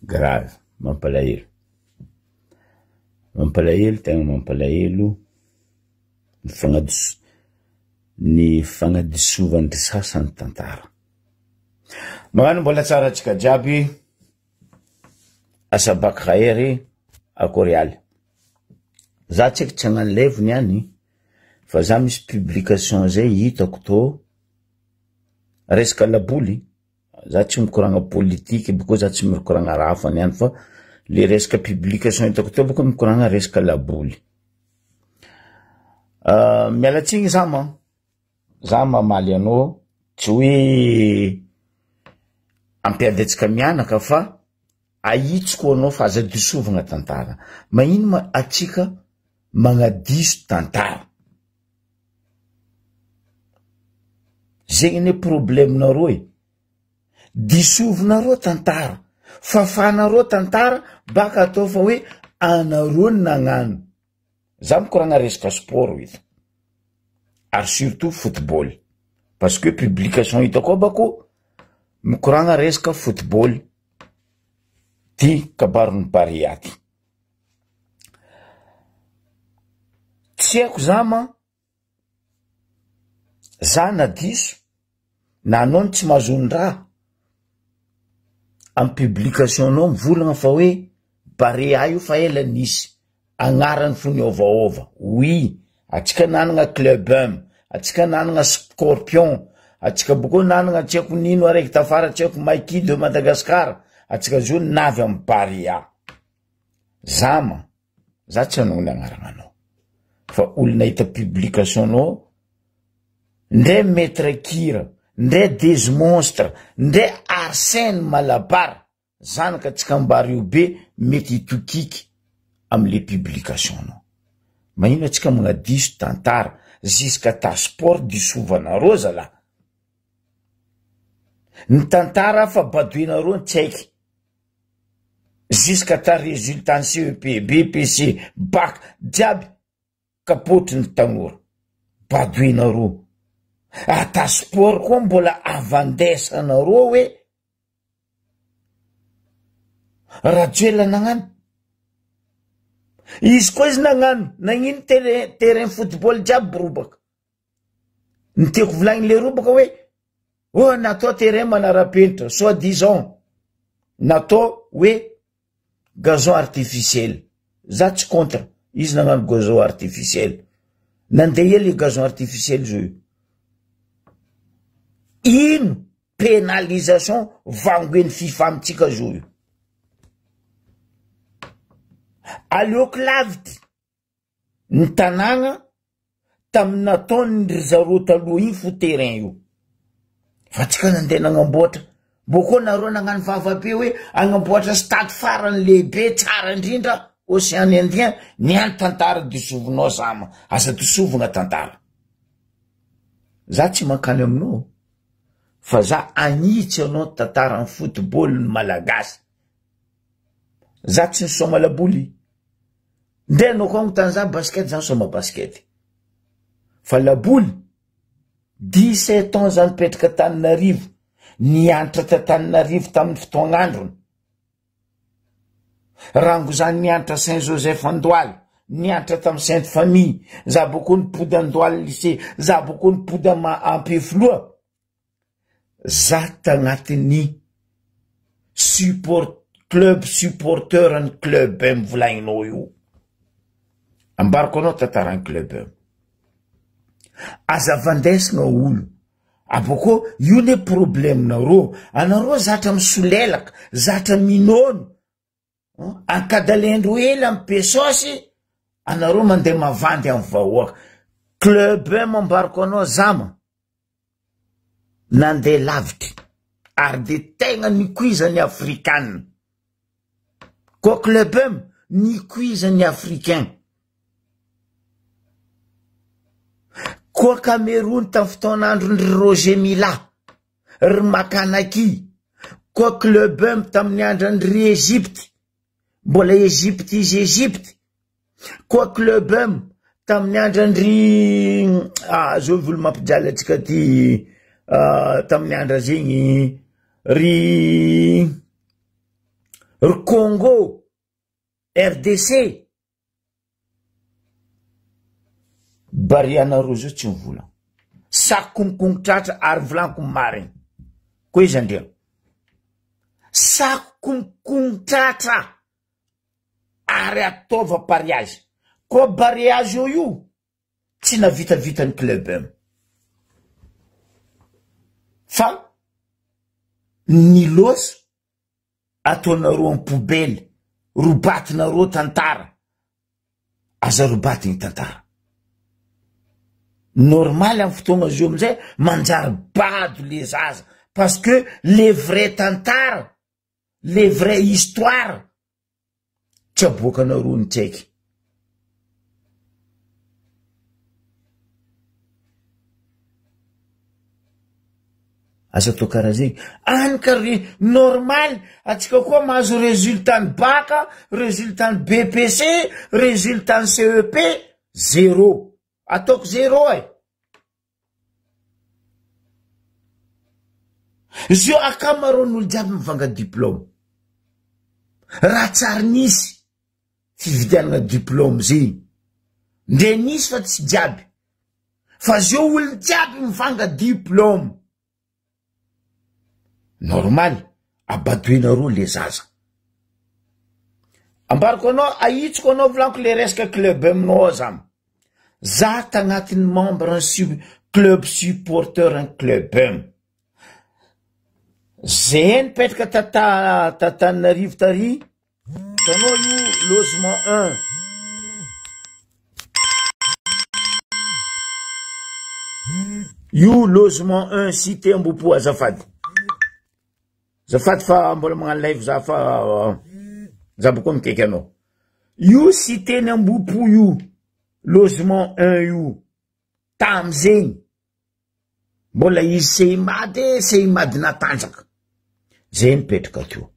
grave, mampalahelo. Mampalahelo, tegna mampalahelo ny fagnadisovan'ny sasany tantara. Magnano mbola tsara antsika jiaby asabak khaery akorialy. Za tseky tsy hagnano levony any fa za misy publication zay hitako to resaka laboly. Za tsy mikoragna politique boko za tsy mikoragna raha hafa niany fa le resaka publication hitako to boko mikoragna resaka laboly. Mialatsigny za mamaly anao tsy hoe ampiadatsika mianaka fa ahitsiko anao fa aza disovagna tantara. Magnino ma atsika magnadiso tantara. Zegny ne problemenareo e. Disovinareo tantara, fafanareo tantara baka atao fa hoe anareo nagnano. Za mikoragna resaka sport ito. Ary surtout football. Parce que publication hitako bako mikoragna resaka football ty kabarony Bariaty. Tsy haiko za nadiso na anao tsy mahazondraha am publication nao mivolagna fa hoe Barea io fa ela nisy agnarany fony ovaova. Oui, atsika nanagna club atsika nanagna Scorpion, atsika boko nanagna tsy haiko nino araiky tafara tsy haiko Maiki de Madagascar, atsika zo navy am Barea. Za tsy hanogny agnaragnanao fa olona hita publication nao ndre Maître Kira, ndre Des Monstres, ndre Arsène Malabar, zanaka tsika mbary be mety hitokiky amle publication nao. Magnino atsika magnadiso tantara jusqu'à ta sport disovanareo zala. Ny tantara fa badoinareo tsy haiky. Jusqu'à ta résultat CEP, BPC, bac, diaby kapotry ny tanora. Badoinareo. Ata sport koa mbola avandesanareo hoe rajoela nagnano. Izy koa izy nagnano, nagnino terrain football jiaby robaka. Niteko volagny le robaka hoe natao terrain manarapenitra, soi-disant natao hoe gazon artificiel. Za tsy contre, izy nagnano gazon artificiel. Nandeha le gazon artificiel zio. Ino pénalisation vangoen'ny FIFA amitsika zio. Aleoko lavity ny tanàgna tamin'ny nataony ry zareo taloha iny fo terrain io. Fa tsika nandeha nagnamboatra. Boko nareo nagnano vavabe hoe agnamboatra stade farany lehibe tsara indrindra Océan Indien, niany tantara disovinao zama. Asa disovina tantara. Za tsy mankany aminao. Fa za anitsy anao tantara ny football ny malagasy. Za tsy nisoma laboly. Nde anao koa tany za basket, za nisoma basket. Fa laboly 17 ans za nipetraka Tananarivo, nianatra ta Tananarivo tamin'ny fotoagn'androny. Rango za nianatra Saint-Joseph Andohalo, nianatra tamin'ny Sainte Famille, za boko nipody Andohalo lycée, za boko nipody Ampefloa. Za tagnatin'ny club supporteur an club volagninao io. Ambarako anao tantaran'ny club. Aza vandesina olo. Aboko io ne problemenareo. Anareo zatra misolelaka, zatra minono. Ankadalendro ela amy pesosy, anareo mandeha mavandy amy vahoaka. Club ambarako anao zama. Nandeha lavitry. Ary de tegna nikuizany africaine. Koa club nikuizany africain. Koa Cameroun tamin'ny fotoan'andron'ny Roger Mila, ry Makanaki. Koa club tamin'ny andron'ny Egypte, mbola Egypte izy Egypte. Koa club tamin'ny andron'ny zao volo mampijaly atsika ty tamin'ny andra zegny ry ry Congo, RDC. Barianareo zao tsy mivola. Sakomkongotratra ary volaniko mariny. Koa izy andrea. Sakomkongotratra ary ataova pariage. Koa pariage io tsy navitavita ny club M. Fa ny loso ataonareo en poubelle, robatinareo tantara. Aza robaty ny tantara. Normal amin'ny fotoagna zio amizay manjary bado les zaza parce que les vrais tantara, les vrais histoire tsy aboakanareo ny tsaiky. Asa to karaha zegny any kary normal atsika koa mahazo résultat ny baka, résultat ny BPC, résultat ny CEP 0. Ataoko 0 ai. Zio akamaron'olo jiaby mivanga diplôme. Raha tsary nisy fividianana diplôme zegny. Nde nisy fa tsy jiaby. Fa zio olo jiaby mivanga diplôme. Normal, abadoenareo le zaza. Ambariko anao, ahitsiko anao volaniko le resaka club aminao zamy. Za tagnatin'ny membre club supporter un club M. Zay nipetraka Tananarivo tary. Tanao io logement 1. Io logement 1 cité Ambopo azafady. Zafady fa mbola magnano live za fa zabako mikaiky anao. Io cité ny Ambopo io. Logement 1 io. Tam zegny. Mbola izy seimady natanjaka. Zay nipetraka teo.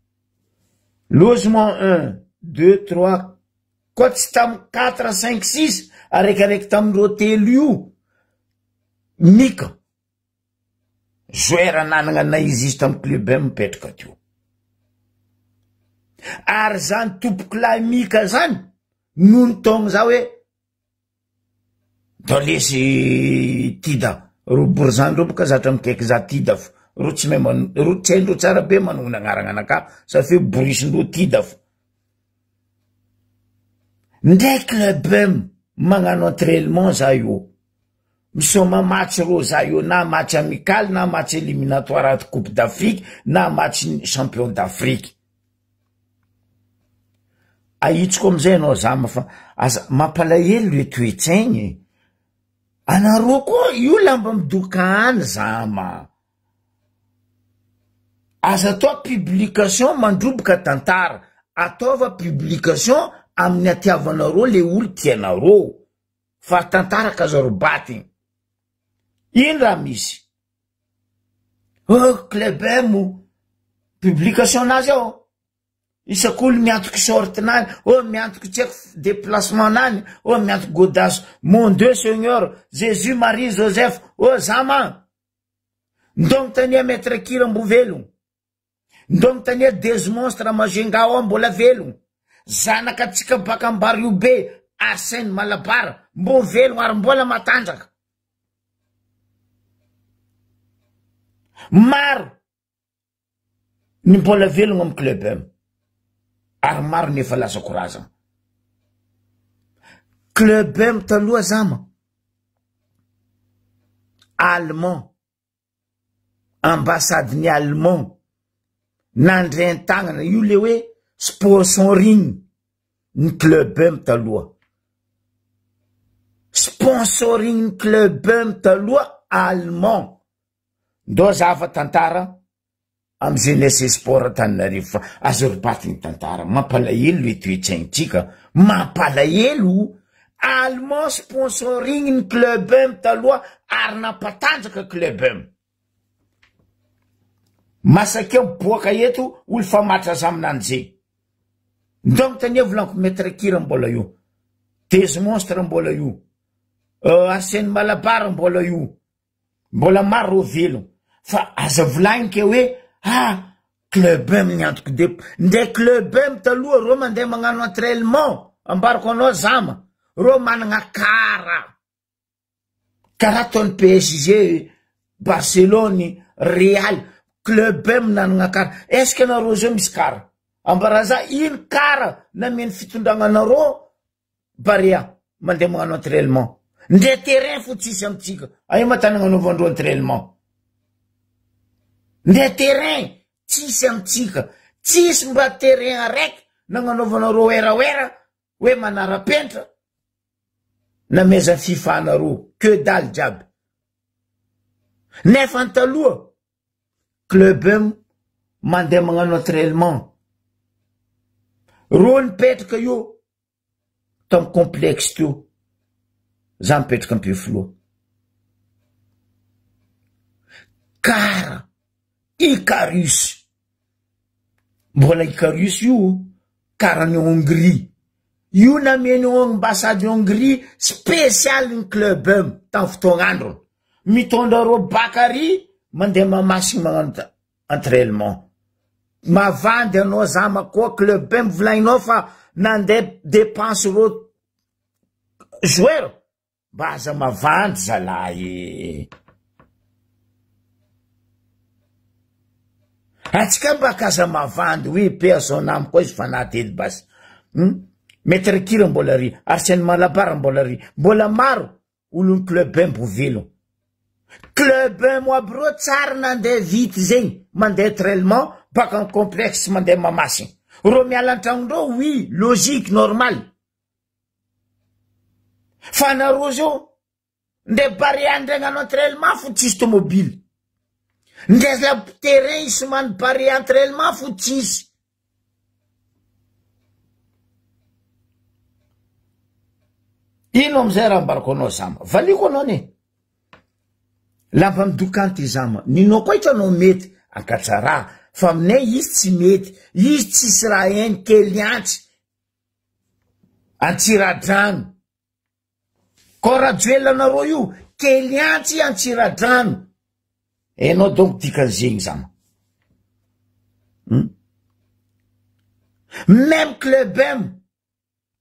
Logement 1, 2, 3, koa tsy tam 4, 5, 6, araikaraiky tamindreo telo io. Mika. Zoera nanagna na izy izy tam club M mipetraka teo. Ary zany tompoko lahy Mika zany, nono togno za hoe, dolesy tida. Ro borzany ro boka zatra mikaiky za tida fo. Ro tsy haindreo tsara be manogna agnarana anaka. Sa fe borisindreo tida fo. Ndray club M magnano entraînement za io. Misoma match ro za io, na match amical, na match éliminatoire de Coupe d'Afrique, na match champion d'Afrique. Ahitsiko amizay anao zama fa mampalahelo le toetsaigny. Anareo koa io lamba midoka any zama. Aza atao publication mandroboka tantara. Ataova publication amin'ny atiavanareo le olo tianareo. Fa tantara kazarobaty. Ino raha misy? Oh, club M publication nazy ao. Isak'olo miantoky sortinany, oh miantoky tseky déplacement nany, oh miantoky godaso. Mon Dieu Seigneur, Jésus, Marie, Joseph, oh zama. Ndongo tania maître Kirambo velogno. Ndongo tania des monstres Majenga ao mbola velogno. Zanaka tsika baka ambary be, Arsène Malabara, mbo velogno ary mbola matanjaka. Maro ny mbola velogno amin'ny club M. Ary maro nefa lasa korazana. Club M taloha zama. Allemand. Ambassade ny Allemand. Nandray an-tagnana. Io le hoe sponsoring ny club M taloha. Sponsoring ny club M taloha Allemand. Ndo zava tantara am jeunesse sport Tananarivo fa azo robaty ny tantara. Mampalahelo le toetsaintsika. Mampalahelo. Allemand sponsoring ny club M taloha ary nampatanjaka club M. Masaka boaka eto olo fa matra zaminan'izay. Ndongo tania volaniko maître Kira mbola io. Des monstres mbola io. Arsène Malabara mbola io. Mbola maro velogno. Fa aza volagnike hoe club M niantoko de nde club M taloha ro mandeha magnano entraînement ambarako anao zama ro managna kara ataony PSG Barcelone Real club M nanagna kara est-ce que nareo zao misy kara ambara za ino kara nameny fitondragnanareo Barea mandeha magnano entraînement nde terrain fo tsisy amitsika ay matanagna anaovandreo entraînement nde terrain tsisy amitsika tsisy mba terrain araiky nagnanaovanareo eraera hoe manara-pentra na meza FIFA nareo que dalle jiaby nefa antaloha club M mandeha magnano entraînement ro nipetraka io tamy complexe teo za mipetraka ampefoloha kara Icarus mbola Icarus io kara ny Hongrie io nameny ambassade Hongrie spécial ny club M tamy fotoagn'andro mitondra ro Bakary mandeha mamasiny magnano entraînement mavandy anao zama koa club M volagninao fa nandeha dépense ro joueur mba aza mavandy zalahy atsika mba kaza mavandy oui pe son âme koa izy fanaty edy basy Maître Kira mbola ry Arsène Malabara mbola ry mbola maro olony club M velogno club M aby ro tsara nandeha vity zegny mandeha entraînement baka ny complexe mandeha mamasiny ro miala antragnondreo oui logique normal fa nareo zao nde Barea ndray gnano entraînement fo tsisy tomobile nde la terrain isomany Barea entraînement fo tsisy ino amizay raha ambarako anao zama valiko anao ne lampa midokanty zama ninao koa hitanao mety ankatsara fa aminay izy tsy mety izy tsisy raha eny kely antsy Antsiradrano ko raha joelanareo io kely antsy Antsiradrano enao donc dikan'zegny zama même club M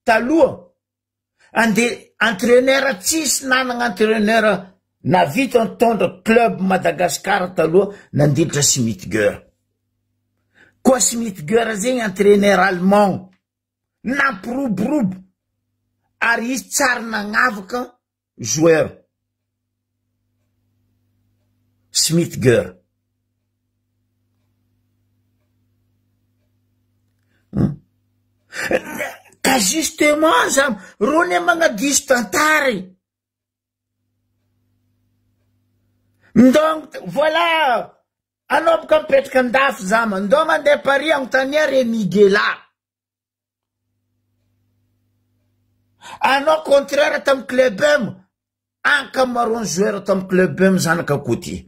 taloha ande entraîneur tsisy nanagna entraîneur na vita mitondra club Madagascar taloha nandilitra Schmittger koa Schmittger zegny entraîneur allemand nampiroborobo ary izy tsara nagnavaka joueur Schmittger ka justement zam rony magnadiso tantary donc voilà anao boka mipetraka andafy zama ndo mandeha Paris agnontania re Miguela anao contraire tamy club M ankamaroany joueur tamy club M zanaka côtier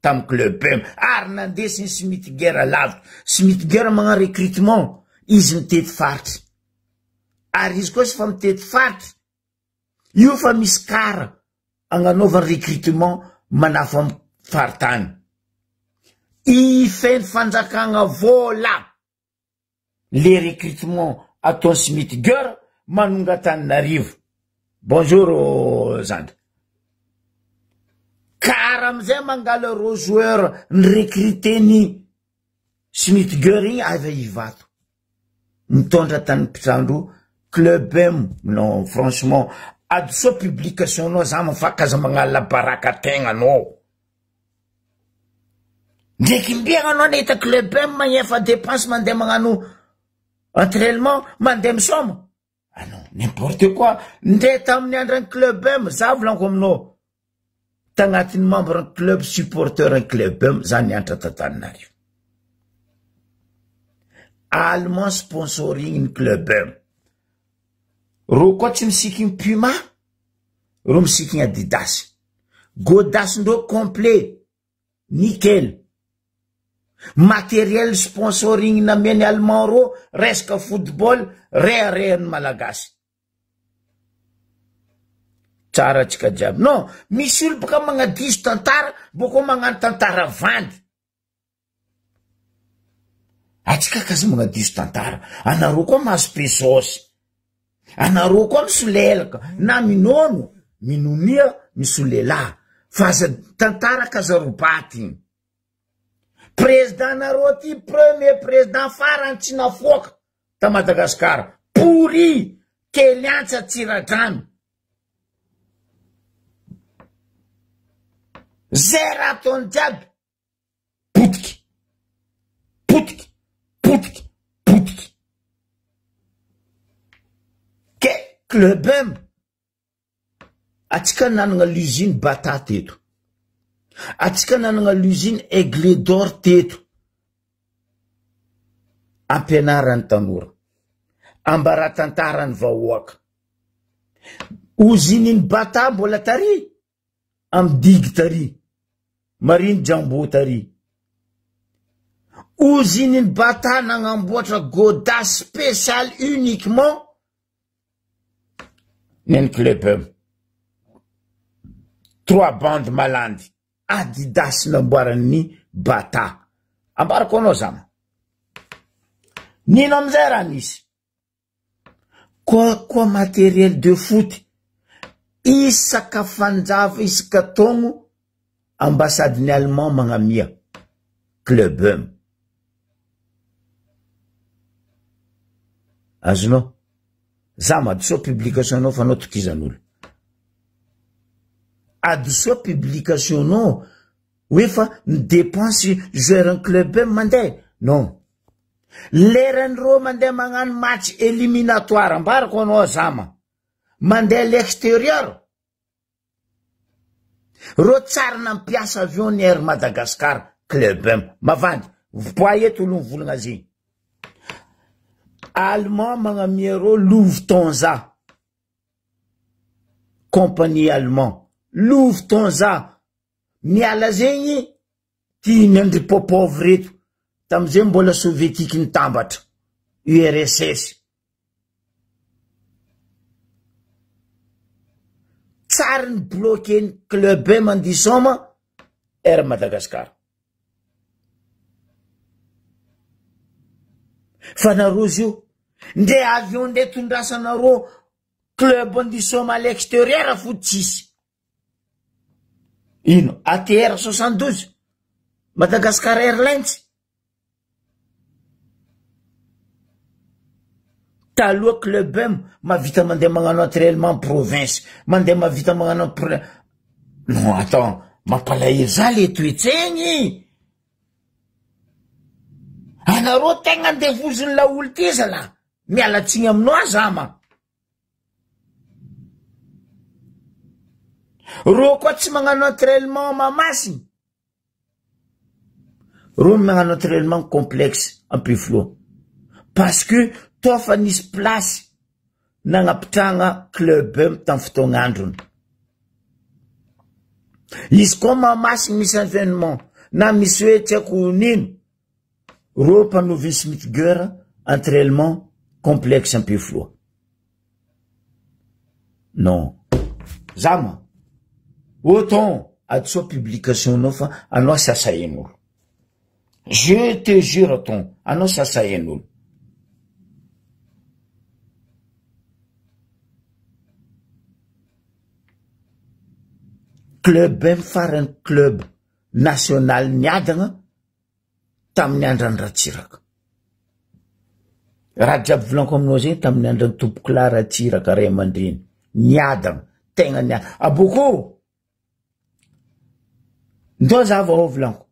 tamy club M ary nandesiny Schmittger lavitra Schmittger magna recrutement izy mitety faritry ary izy koa sy fa mitety faritry io fa misy kara agnanaovany recrutement manafa amy faritany ifeny fanjakagna vola le recrutement ataony Schmittger Manongatananarivo bonjour Zandra kara amizay mangala ro joueur nirecruté ny Schmittger igny avy ivato mitondra tany mpitrandro club M non franchement adoso publication nao zama fa kaza magnala baraka tegna anao ndraiky mbiagna anao nahita club M magnefa dépense mandeha magnano entraînement mandeha misoma ah non n'importe quoi nde tamin'ny andrany club M za volaniko aminao tagnatin'ny membre club supporter un club M zany antra Tantananarivo allemand sponsoring ny club M ro koa tsy misikiny Puma ro misikiny Adidas godasindreo complet nickel matériel sponsoring nameny allemand ro resaka football reharehan'ny malagasy tsara atsika jiaby. Non, misy olo boka magnadiso tantara, boko magnano tantara vandy. Atsika kazy magnadiso tantara. Anareo koa mahazo pesosy. Anareo koa misolelaka. Na minono, minonia, misolela. Fa za tantara kazarobaty. Président nareo ty premier président farany tsy nafoaka ta Madagasikara. Pourri, keliantsa tsiradrano. Zera ton jiaby. Potiky. Potiky. Potiky. Potiky. Ke Clubem. Atsika nanana l'usine Bata teto. Atsika nanana l'usine Aigle d'Or teto. Ampianarany tanora. Ambaratantarany vahoaka. Usine Bata mbola tary. Amdigy tary. Marine Jambo tary. Usine Bata nangamboatra goda spécial uniquement. Nen Clubem. 3 bandes malandy. Adidas namboarany Bata. Ambarako anao zama. Nino amizay raha nisy. Quoi matériel de foot. Isaka fanjava, isaka tongo. Ambasadiny Allemand magnamia. Clubem. Azonao. Zama adoso publication anao fa anao tokizan'olo. Adoso publication anao. Oui fa dépense joueur un Clubem mandeh. Non. Leran'reo mandeh magnano match éliminatoire. Ambarako anao zama. Mandeh l'extérieur. Ro tsara nampiasa avion ny Air Madagascar. Clubem. Mavandy. Voyeto olo mivolagna zay. Allemand magnamiero Lufthansa. Compagnie allemand. Lufthansa. Miala zegny. Ti Andry Popov reto. Tamizay mbola soviétique nitambatra. URSS. Tsara ny bloqué ny Clubem andisoma. Air Madagascar. Fa nareo zio. Nde avion nde tondrasanareo club andisoma à l'extérieur fotsisy. Ino? ATR 72. Madagascar Airlines. Taloha Clubem mavita mandeh magnano entraînement province. Mandeh mavita magnano non, attends. Mampalahelo za le toetsegny. Anareo tegna andevoziny laolo ty zala. Mialatsiny aminao zama. Ro koa tsy magnano entraînement mamasiny. Ro magnano entraînement complexe Ampiflo. Parce que toi fa nisy place nagnapitragna Clubem tam fotoagnandrony. Izy koa mamasiny misy événement na misy hoe tsy haiko nino. Ro mpanoviny Smith-Guerre entraînement complexe Ampiflo. Non. Zama. Autant adoso publication nao fa anao sasain'olo. Je te jure ton, anao sasain'olo. Clubem farany club national niadagna tamin'ny andran'ny Ratsiraka. Raha jiaby volanko aminao zegny tamin'ny andran'ny tompoko la Ratsiraka Ray Aman-dreny. Niadagna, tegna niadagna. Aboko! Ndao zava ao volanko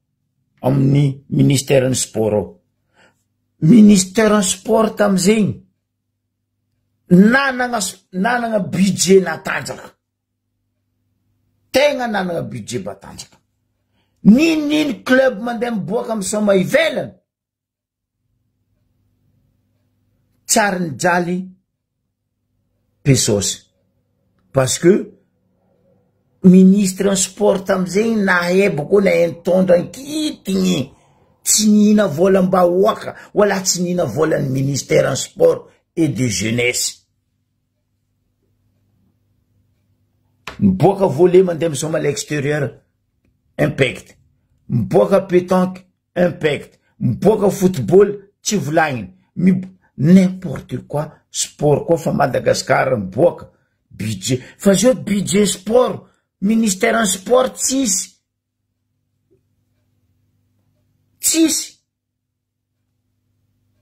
amin'ny ministère ny sport. Ministère ny sport tamizegny nanagna budget natanjaka. Tegna nanagna budget batanjaka. Niny club mandeh miboaka misoma ivelany. Tsara ny jaly pesosy. Parce que ministre ny sport amizegny nahebako na entondra kitiny. Tsy nihina volam-bahoaka. Wala tsy nihina volan'ny ministère ny sport et de jeunesse. miboaka volley mandeha misoma à l'extérieur, impact. Miboaka pétanque, impact. Miboaka football, tsy volagniny. N'importe quoi, sport koa fa Madagascar miboaka. Budget. Fa zao budget sport, ministère en sport tsisy. Tsisy.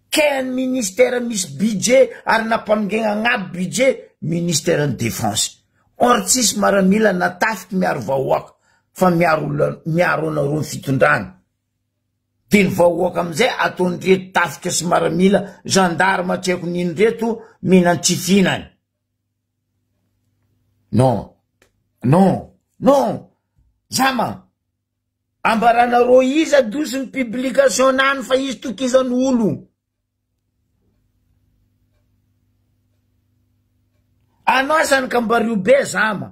Quel ministère misy budget ary nampamingegna agnaby budget, ministère en défense. Or tsisy maramila natafiky miaro vahoaka fa miaro anareo ny fitondrana. De ny vahoaka amizay ataony reto tafika sy maramila, gendarme tsy haiko nino reto minan-tsifinany. Non, non, non. Zama, ambaranareo izy adosiny publication nany fa izy tokizan'olo. Anao zany ka mbario be zama.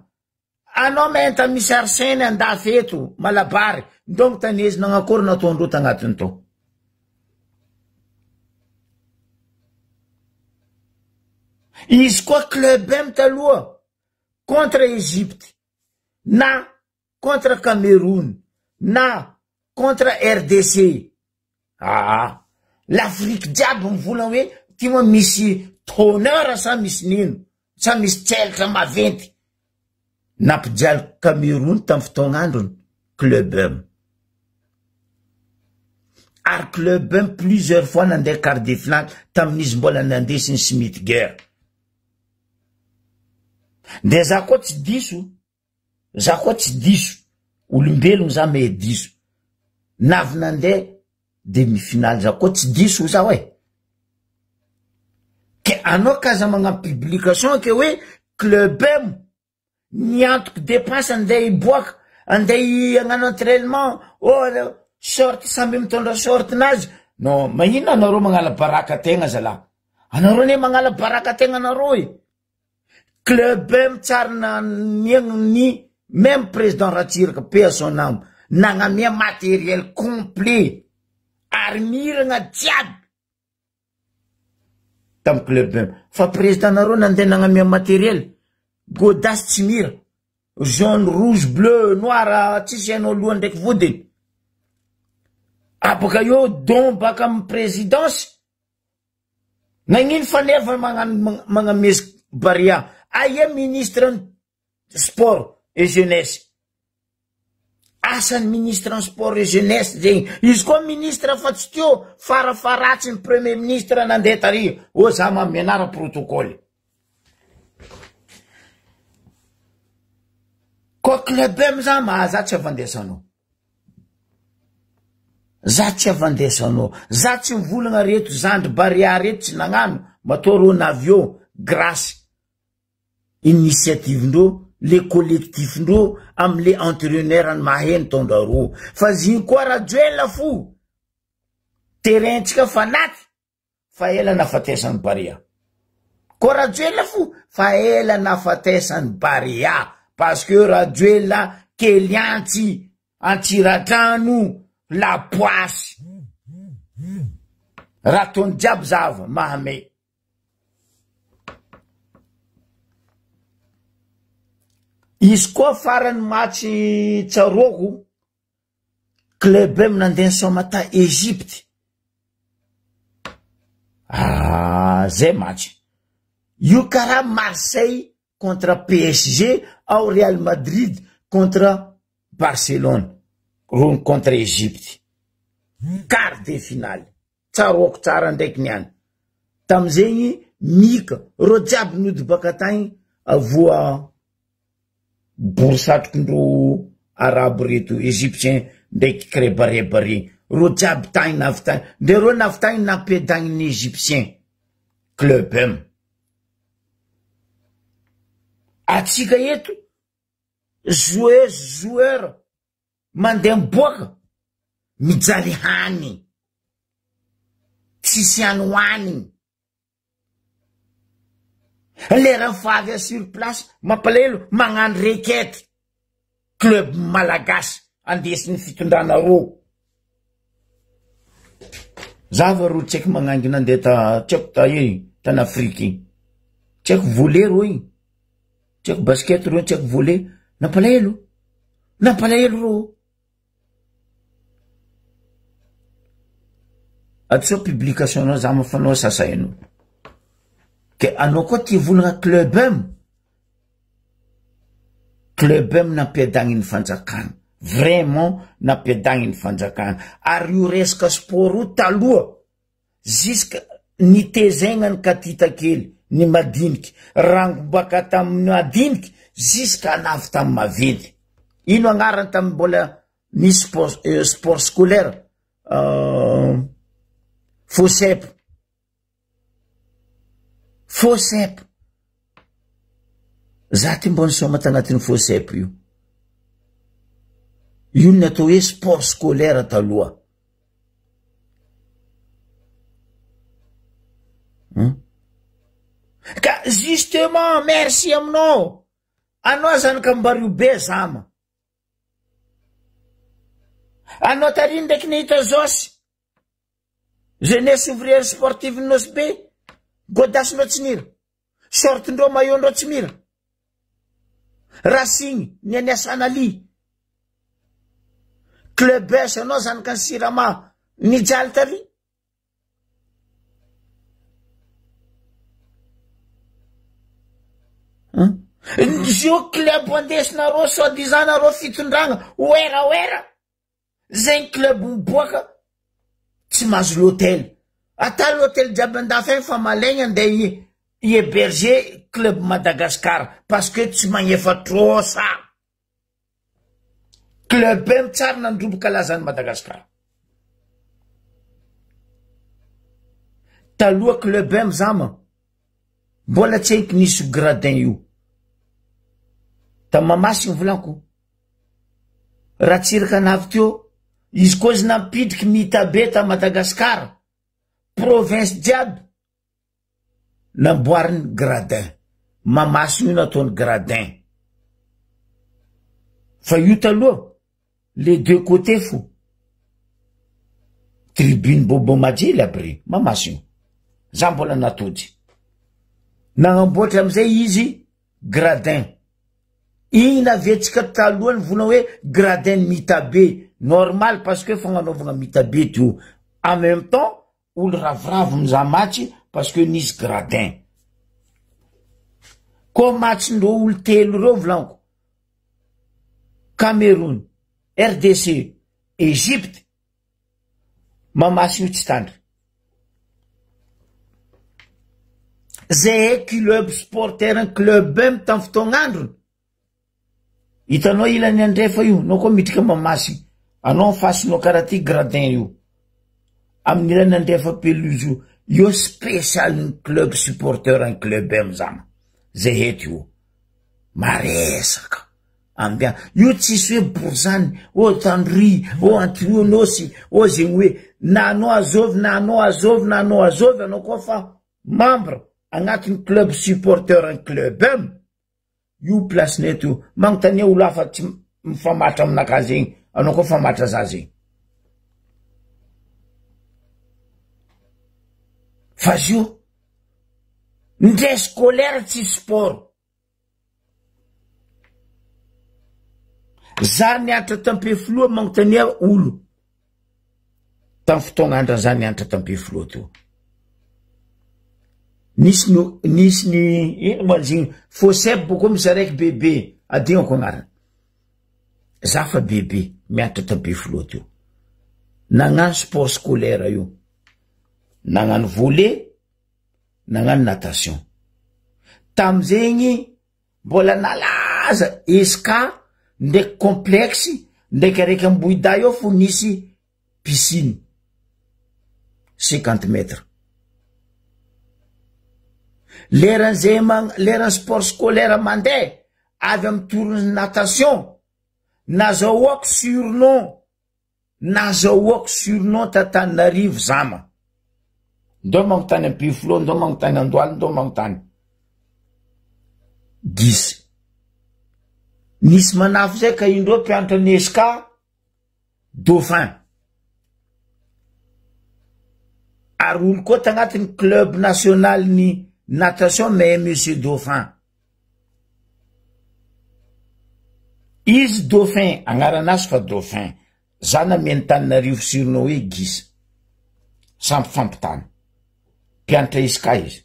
Anao menta misy arseny andafy eto, malabary. Donc tanezi nagnakory nataondreo tagnatiny to. Izy koa club M taloha contre Égypte, na contre Cameroun, na contre RDC. Ah, l'Afrique diable mivola hoe ty moa misy honneur sa misy nino, sa misy tselatra maventy. Nampijaly Cameroun tam fotoagn'androny club M. Ary club M plusieurs fois nandeha quart de finale tamin'izy mbola nandesiny Smith Guerre. De za koa tsy diso, olombelogno za me diso. Navy nandeha demi-finale za koa tsy diso za hoe. Ke anao kaza magna publication ke hoe club M niantoky dépense andeha iboaka, andeha agnano entraînement, oh short samby mitondra short nazy. Non, magnino anareo magnala baraka tegna zala. Anareo ne magnala baraka tegna anareo e. Club M tsara ni même président Ratsiraka paix à son âme, nagnamia matériel complet, armiragna jiaby tam club M. Fa président nareo nandeha nagnamia matériel, godasy tsy mira, jaune, rouge, bleu, noir, tsisy hainao lohany ndraiky vodiny. Abaka eo don baka amy présidence, nagnino faneva magnamezy baria. Aia ministre sport et jeunesse. Asan'ny ministre en sport et jeunesse zegny. Izy koa ministre fa tsy teo farafaratsy ny premier ministre nandeha tary. O za mianara protocole. Koa club M za za tsy avandesanao. Za tsy avandesanao. Za tsy mivolagna reto zandry baria reto tsy nagnano. Matoro navio grâce initiative-ndreo, les collectifs-ndreo, amle entraîneur maheno tondraro. Fa ziny koa rajoela fo. Terrain-tsika fanaty, fa ela nafatesany baria. Koa rajoela fo, fa ela nafatesany baria. Parce que rajoela keliantsy, antiradrano, la poasy. Raton diable zava, mahame. Izy koa farany match tsaroko, club M nandeha nisoma ta Égypte. Ah, zay match. Io karaha Marseille contre PSG, au Real Madrid contre Barcelone, contre Égypte. Quart de finale. Tsaroko tsara ndraiky niany. Tamizegny mika, ro jiaby nody baka tagny avoa borsatrokindro arabe reto, égyptien ndraiky crébarebare. Ro jiaby tagny navitagny. De ro navitagny nampedagny égyptien. Club M. Atsika eto, joueur, mandeha miboaka, mijaly hany. Tsisy hany hoaniny. Lera favy sur place, mampalelo, magnano requête. Club malagasy, andesin'ny fitondranareo. Zava ro tseky magnangy nandeha tseky tan'Afrika igny. Tseky voler ro igny. Tiako basket ro, tiako volley, nampalahelo. Nampalahelo ro. Atso publication anao za mafanao sasaino. Ke anao koa tia volagna club M. Club M nampiadagny ny fanjakana. Vraiment nampiadagny ny fanjakana. Ary io resaka sport io taloha. Jusqu'à ny tezaigna ny katita kely, ny madiniky. Rango baka tamin'ny madiniky, jusqu'à navy tamin'ny maventy. Ino agnarany tamin'ny mbola ny sport scolaire. Fosep. Fosep. Za ty mbo nisoma tagnatin'ny Fosep io. Io natao hoe sport scolaire taloha. Ka justement, merci aminao. Anao zany ka mbario be zama. Anao tariny ndraiky nahita Zosy. Jeunesse ouvrière sportive Nosbe. Godasinao tsy mira. Shortindreo maillotndreo tsy mira. Racing, ny Aniasanali. Club S, anao zany ka ny Sirama. Ny jaly tary. Zio club andesinareo soi-disant-nareo fitondragna. Oera. Zay club miboaka. Tsy mahazo l'hôtel. Ata l'hôtel Diabandafin fa malaigna andeha héberger club Madagascar parce que tsy magnefa trop ça. Club M tsara nandroboka lazany Madagascar. Taloha club M zama. Mbola tsy haiko nisy gradin io. Ta Mamasina volanko. Raha tsiraka navy teo. Izy koa izy nampidriky Mitabe ta Madagascar. Province jiaby. Namboariny gradin. Mamasina io nataony gradin. Fa io taloha. Les deux côtés fou. Tribune Bobo Madjily abri. Mamasina. Za mbola natody. Nagnamboatra amizay izy gradin. Igny navetsika taloha ny volana hoe gradin Mitabe. Normal parce que fagnanovagna Mitabe tio. En même temps, olo ravoravo mizaha match parce que nisy gradin. Ko match-ndreo olo telo reo volanko. Cameroun, RDC, Égypte. Mamasina io tsy tandry. Zay club sporter club M tamin'ny fotoagn'androny. Hitanao ilany andrefa io, nao koa mitrika Mamasina. Anao fasinao karaha ty gradin io. Amin'ny ilany andrefa pelouse io. Io spécial ny club supporter en club M zama. Zay heto io. Maresaka. Ambian. Io tsisy hoe borzany, o tandry, o antrionosy, o zegny hoe na anao azovy, anao koa fa membre agnatin'ny club supporter en club M. Io place neto io. Magnontania olo hafa tsy mifamatra aminaka zegny. Anao koa famatra za zegny. Fa zio ndray scolaire tsy sport. Za nianatra tampefloa magnontania olo. Tamin'ny fotoagn'andro za nianatra tampefloa teo. Nisy ny ino moa zegny Fosep boko misy araiky bebe. Adignako agnarany. Za fa bebe mianatra tampefloa teo. Nagnano sport scolaire io. Nagnano volley, nagnano natation. Tamizegny mbola nalaza eska ndreky complexe ndreky araiky amboida io fo nisy piscine 50 mètres. Leran'ny sport scolaire mandeha avy amin'ny tourne natation. Nazahoako surnom Tatanarivo zama. Ndao magnontany Ampiflo, ndao magnontany Andohalo, ndao magnontany 10. Nisy manafo zay ka indreo mpianatra ny ESCA Dauphin. Ary olo koa tagnatin'ny club national ny natation mais Monsieur Dauphin. izy dauphin agnaranazy fa dauphin zana mentanarivo sirona hoe gisa samby fampitany mpianatra izy ka izy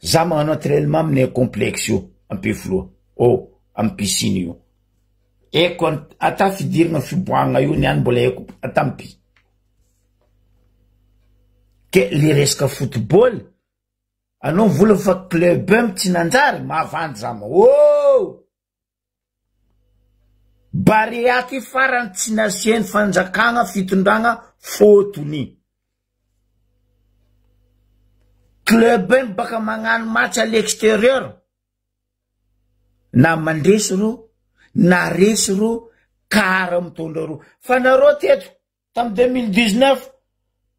za magnano naturellement amin'ny complexe io ampifloa amy piscine io eko ata fidiragna fiboagna io niany mbola eko atampi ke le resaka football anao vola fa club tsy nanjary mahavandy zama Bariaky farany tsy nasiany fanjakagna fitondragna fotony club baka magnano match à l'extérieur na mandresy ro na resy ro kara mitondra ro fa nareo teto tam 2019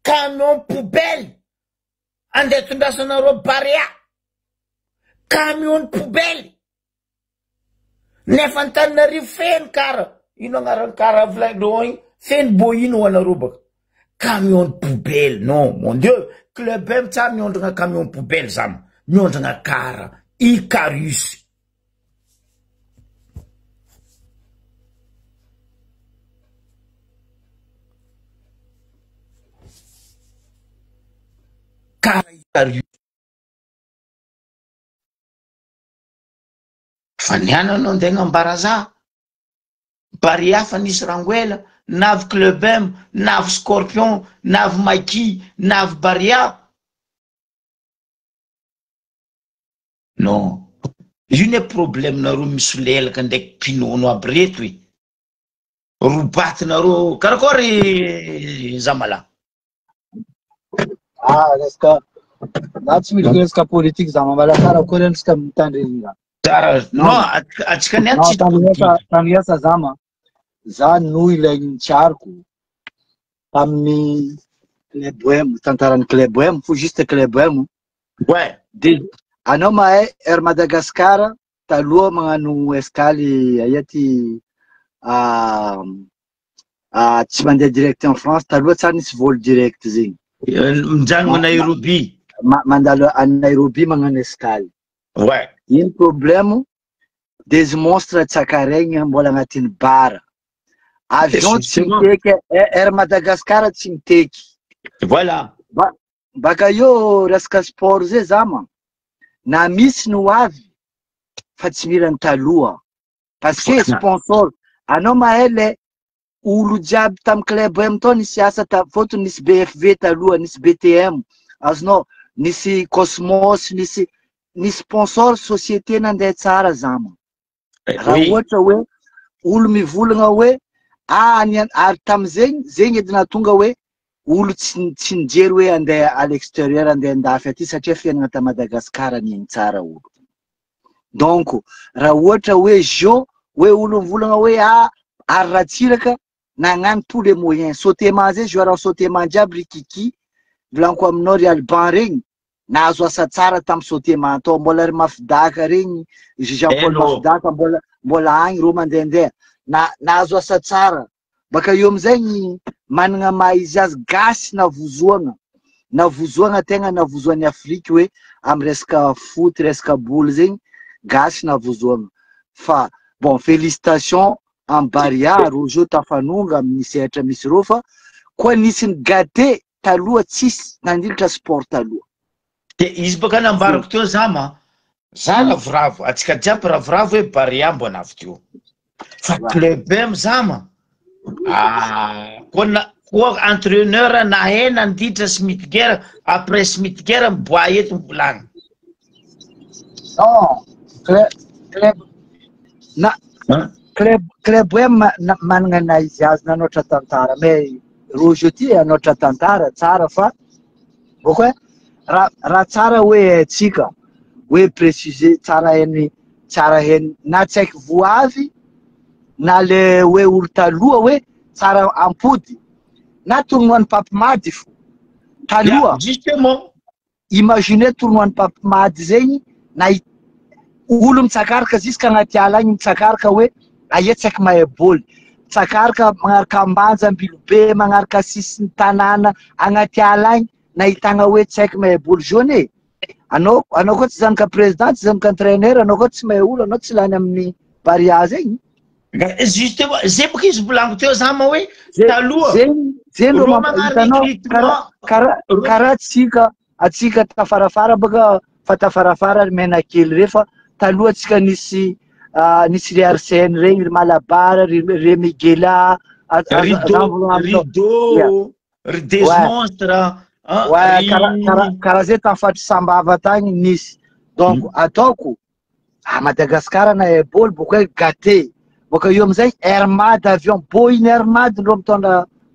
camion poubelle andeha tondrasanareo Baria camion poubelle nefa Antananarivo feno kara ino agnarany kara volaindreo feno boino ho anareo baka camion poubelle non mon dieu club tsara miondragna camion poubelle zama miondragna kara Icarus kara Icarus fa niana anao andeha agnambara za Baria fa nisy Ranguela navy Club M navy Scorpion navy Maki navy Baria non io ne problème nareo misy lelaka ndraiky pinono aby reto robatinareo karakory zamala resaka na tsy mila resaka politique zamala karakory resaka mitandrina non atsika ni tamiasa zama za no ilaigny tiariko tamin'ny Club M tantarany Club M fo juste Club M ouais de anao mahay Air Madagascar taloha magnano escale aia ty tsy mandeha direct en France taloha tsara nisy vol direct zegny mijagno Nairobi mandalo a Nairobi magnano escale ouais ino problème des monstres tsakaregny mbola agnatin'ny bara avion tsy miteky Air Madagascar tsy miteky voilà baka io resaka sport zay zama na misy no avy fa tsy mirany taloha parce que sponsor anao mahay le olo jiaby tam Club M tao nisy asa fotony nisy BFV taloha nisy BTM azonao nisy Cosmos nisy sponsor société nandeha tsara zama raha ohatra hoe olo mivolagna hoe ary tamizegny edy nahatonga hoe olo tsy nijery hoe andeha à l'extérieur andeha andafy aty satria fiainana ta Madagascar niaigny tsara olo donc raha ohatra hoe jeu hoe olo mivolagna hoe ary ratsiraka nagnano tous les moyens sautement zay joueur sautement jiaby rikiki volaniko aminao Real Ban regny nahazo asa tsara tamy sautement tao mbola ry Mafidaka regny Jean-Paul Mafidaka mbola agny ro mandehandeha nahazo asa tsara baka eo amizay managna maha izy azy gasy navozoagna tegna navozoan'ny Afrique hoe amy resaka foot resaka boule zegny gasy navozoagna fa bon félicitations en Baria Rojo tafanonga amin'ny sehatra misy reo fa koa nisy ny gâté taloha tsisy nandilitra sport taloha de izy baka nambarako teo zama za ravoravo atsika jiaby ravoravo hoe Baria mbo anavy teo fa Club M zama koa entraîneur nahay nanditra Smith Guerre après Smith Guerre miboa eto mivolagna Club M managna na izy azy nanoatra tantara mais Rojo ty anoatra tantara tsara fa boko raha tsara hoe atsika hoe préciser tsara heny na tsy haiko voavy na le hoe olo taloha hoe tsara ampody na tournoi'ny papimady fo taloha justement imagine tournoi'ny papimady zegny na olo mitsakaraka ziska agnaty ala agny mitsakaraka hoe aia tsy haiko mahay boly mitsakaraka magnaraka ambanja ambilobe magnaraka sisiny tanàna agnaty ala agny nahitagna hoe tsy haiko mahay boly jaune anao koa tsy zanaka président tsy zanaka entraîneur anao koa tsy mahay olo anao tsy lany amin'ny Baria zegny Justement, zay boka izy volaniko teo zama hoe taloha zeny ro magnaraka rythme karaha atsika tafarafara baka fa tafarafara mena kely refa taloha atsika nisy le Arsène regny, ry Malabara, ry Miguela, Rideau, ry Desmonstre, karaha zay tamin'ny fatry Sambava tagny nisy. Donc ataoko à Madagascar na ebôly boka hoe gâté. Boka eo amizay Airmad avion, Boeing Airmad ndreo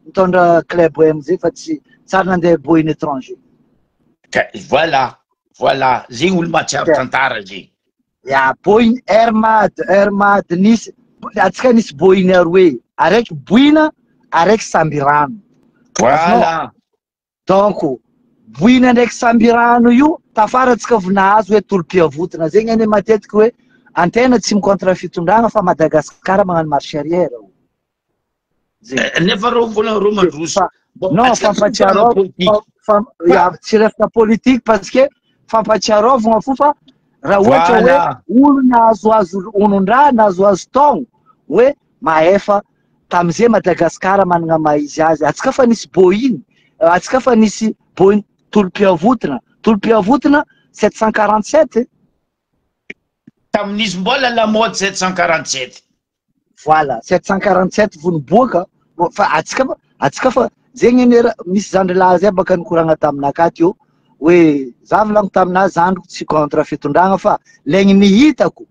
mitondra club hoe amizay fa tsy tsary nandeha Boeing étranger. Voilà, zegny olo mahatsiaro tantara zegny. Ya Boeing Airmad nisy atsika nisy Boeing Airway, araiky Boina, araiky Sambirano. Voilà. Donc Boina ndraiky Sambirano io tafara atsika vonahazo hoe tolom-piavotana zegny ane matetiky hoe antena tsy mikontra fitondrana fa Madagascar magnano marche arrière. Nefa ro mandroso. Non, tsy resaka politique parce que fampatsiarovana fo fa raha ohatra hoe olo nahazoazo onon-draha nahazoazo taogno hoe maefa tamizay Madagascar manana maizy azy. Atsika fa nisy Boeing, atsika fa nisy Boeing tolom-piavotana 747. Tamin'izy mbola la mode 747. Voilà, 747 vonoboaka. Fa atsika fa zegny ane misy zandrilahy zay baka nikoragna taminakaty io hoe za volagno taminazy zandriko tsy contre fitondrana fa legny nihitako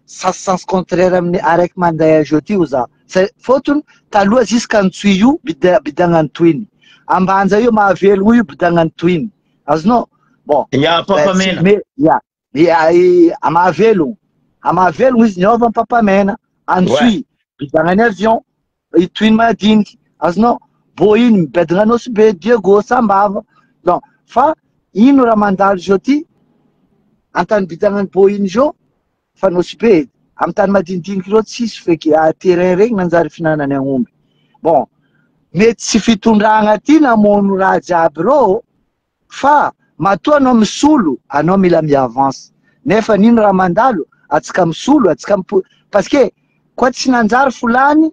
sens contraire amin'ny araiky manday jeudi io za. Fotony taloha jusqu'à nitsoy io bidagnany toiny, ambanja io mahavelogno io bidagnany toiny. Azonao? Bon. Ya Papamena. Amavelogno izy niova Papamena, antsoy bidagnany avion, i toiny madiniky. Azonao? Boeing mibedagna anosy be Diego Sambava. Donc fa ino raha mandalo zao ty antany bidagnany Boeing zao fa nosy be amy tany madinidiniky zao tsisy feky terrain regny nanjary finanany agn'omby. Bon, mety tsy fitondragna ty namono raha jiaby rô fa matoa anao misolo anao mila miavance. Nefa nino raha mandalo atsika misolo atsika parce que koa tsy nanjary fulany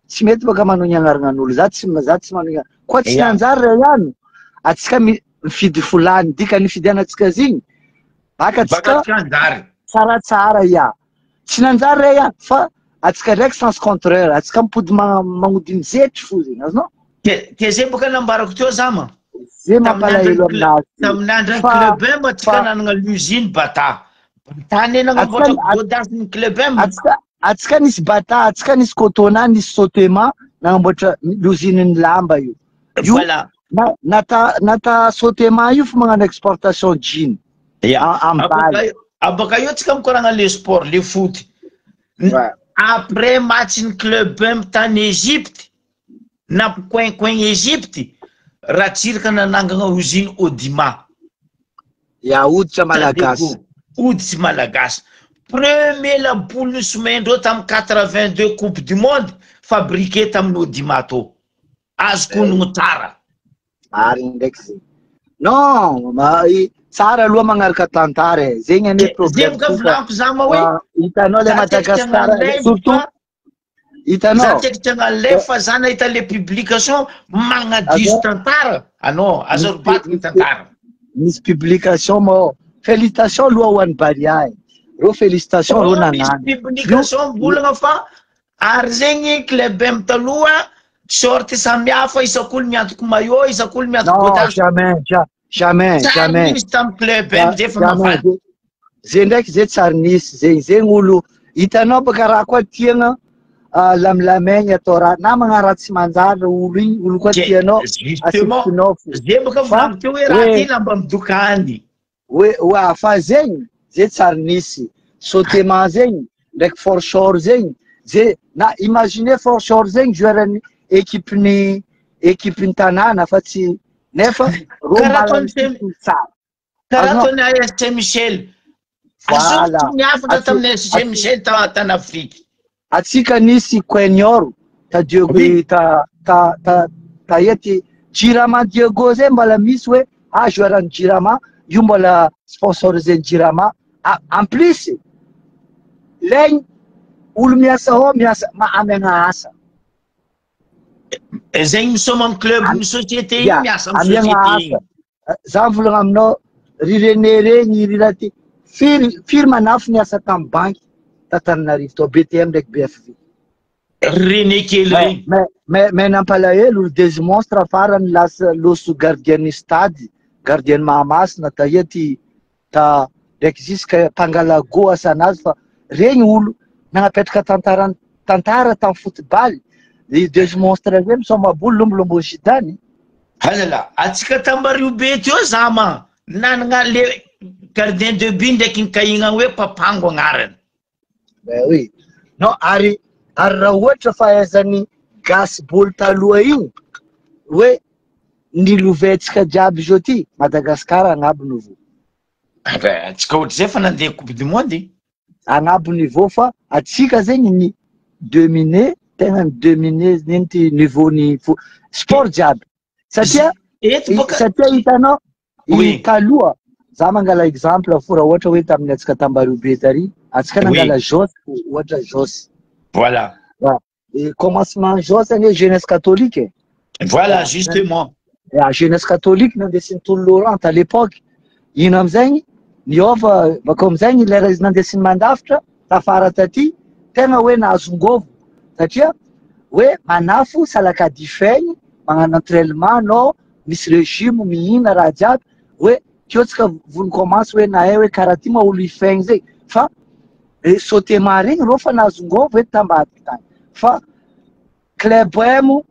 tsy mety baka manao ny agnaranan'olo. Za tsy manao koa tsy nanjary ray ihany atsika mifidy fulany dika nifidianatsika zigny baka atsika tsaratsara tsy nanjary ray ihany fa atsika raiky sens contraire atsika mipody magnodiny zetry fo zegny. Azonao? Ke zay boka nambarako teo zama. Zay mampalahelo aminazy. Tamin'andro club M atsika nanagna l'usine Bata. Tany nagnamboatra godasin'ny club M. Atsika nisy Bata, atsika nisy Cotona, nisy Sotema nagnamboatra l'usine lamba io. Voilà. Nata Sotema io fa magnano exportation jean. Abaka io atsika mikoragna le sport, le foot. Après matchin club M tany Egypte, na coin Egypte, raha tsiraka nanangana usine Odima. Hoditra malagasy. Hoditra malagasy. Premier la boule nisomendreo tamin'ny 82 Coupe du Monde fabriqué tamin'ny Odima to. Azoko honogno tsara. Marigny ndraiky zegny. Non, tsara aloha magnaraka tantara zegny ane problème. Zegny ka volaniko zama hoe hitanao le Madagascar surtout hitanao. Za teky tiagn'an'ilay fa za nahita le publication magnadiso tantara. Anao azo ribatiky tantara. Misy publication mo félicitations aloha ho an'ny Baria. Ro félicitations ro nanano. Misy publication bolagna fa ary zegny club M taloha sorty samihafa isak'olo miantoko maillot, isak'olo miantoko godash. Jamais. Nisy tamin'ny club M zay fa mafaly. Zay ndraiky zay tsary nisy zegny olo hitanao baka raha koa tiagna lamlamegny atao raha na magnano raha tsy manjary olo igny olo koa tianao asikinao. Zay baka volaniko teo hoe raha ty lamba midokany. Oa fa zegny zay tsary nisy Sotema zegny ndraiky Forshore zegny zay na imagine Forshore zegny joueur équipe tanàna fa tsy nefa karaha tony AS Saint-Michel. Azoko miafaka tamin'ny AS Saint-Michel tany Afrique. Atsika nisy Quenior ta Diego ta ety Jirama Diego zay mbola misy hoe joueur-ny Jirama io mbola sponsorisé Jirama en plus legny olo miasa ao miasa amiagna asa zegny misoma amin'ny club ny société igny miasa amin'ny amiagna société igny asa za mivolagna aminao ry René regny ry raha ty firy manafo niasa tamin'ny banky t'Antananarivo tao BTM ndraiky BFV René kely regny mais nampalahelo olo Desimonstre farany lasa loso gardien stade gardien Mahamasina taia ty ta ndraiky jusque mpangalago asanazy fa regny olo nanapetraka tantara tamin'ny football i Desimonstre regny misomaboly lombolombo sidany halala atsika tambario be teo zama nanagna le gardien de but ndraiky nikahigna hoe papango agnarany ben oui non ary raha ohatra fahaizany gasball taloha igny hoe nilovetsika jiaby zao ty Madagasikara agnabo niveau atsika ohatra zay fa nandeha coupe du monde agnabo niveau fa atsika zegny ny dominer tegna ny dominer neny ty niveau ny sport jiaby satria hitanao taloha za mangala exemple fo raha ohatra hoe tamin'ny atsika tambario be tary atsika nangala JOS ohatra JOS voilà commencement JOS ane jeunesse catholique voilà justement jeunesse catholique nandesiny Tolo Laurent à l'époque ino amizay niova bakao amizay lera izy nandesiny mandafitra tafara taty tegna hoe nahazongovo satria hoe manafo salakady faigny magnano entraînement anao misy régime mihina raha jiaby hoe teo tsika vony commence hoe nahay hoe karaha ty maolo ifaigny zay fa sotema regny rô fa nahazongovo hoe tambadiky tany fa club M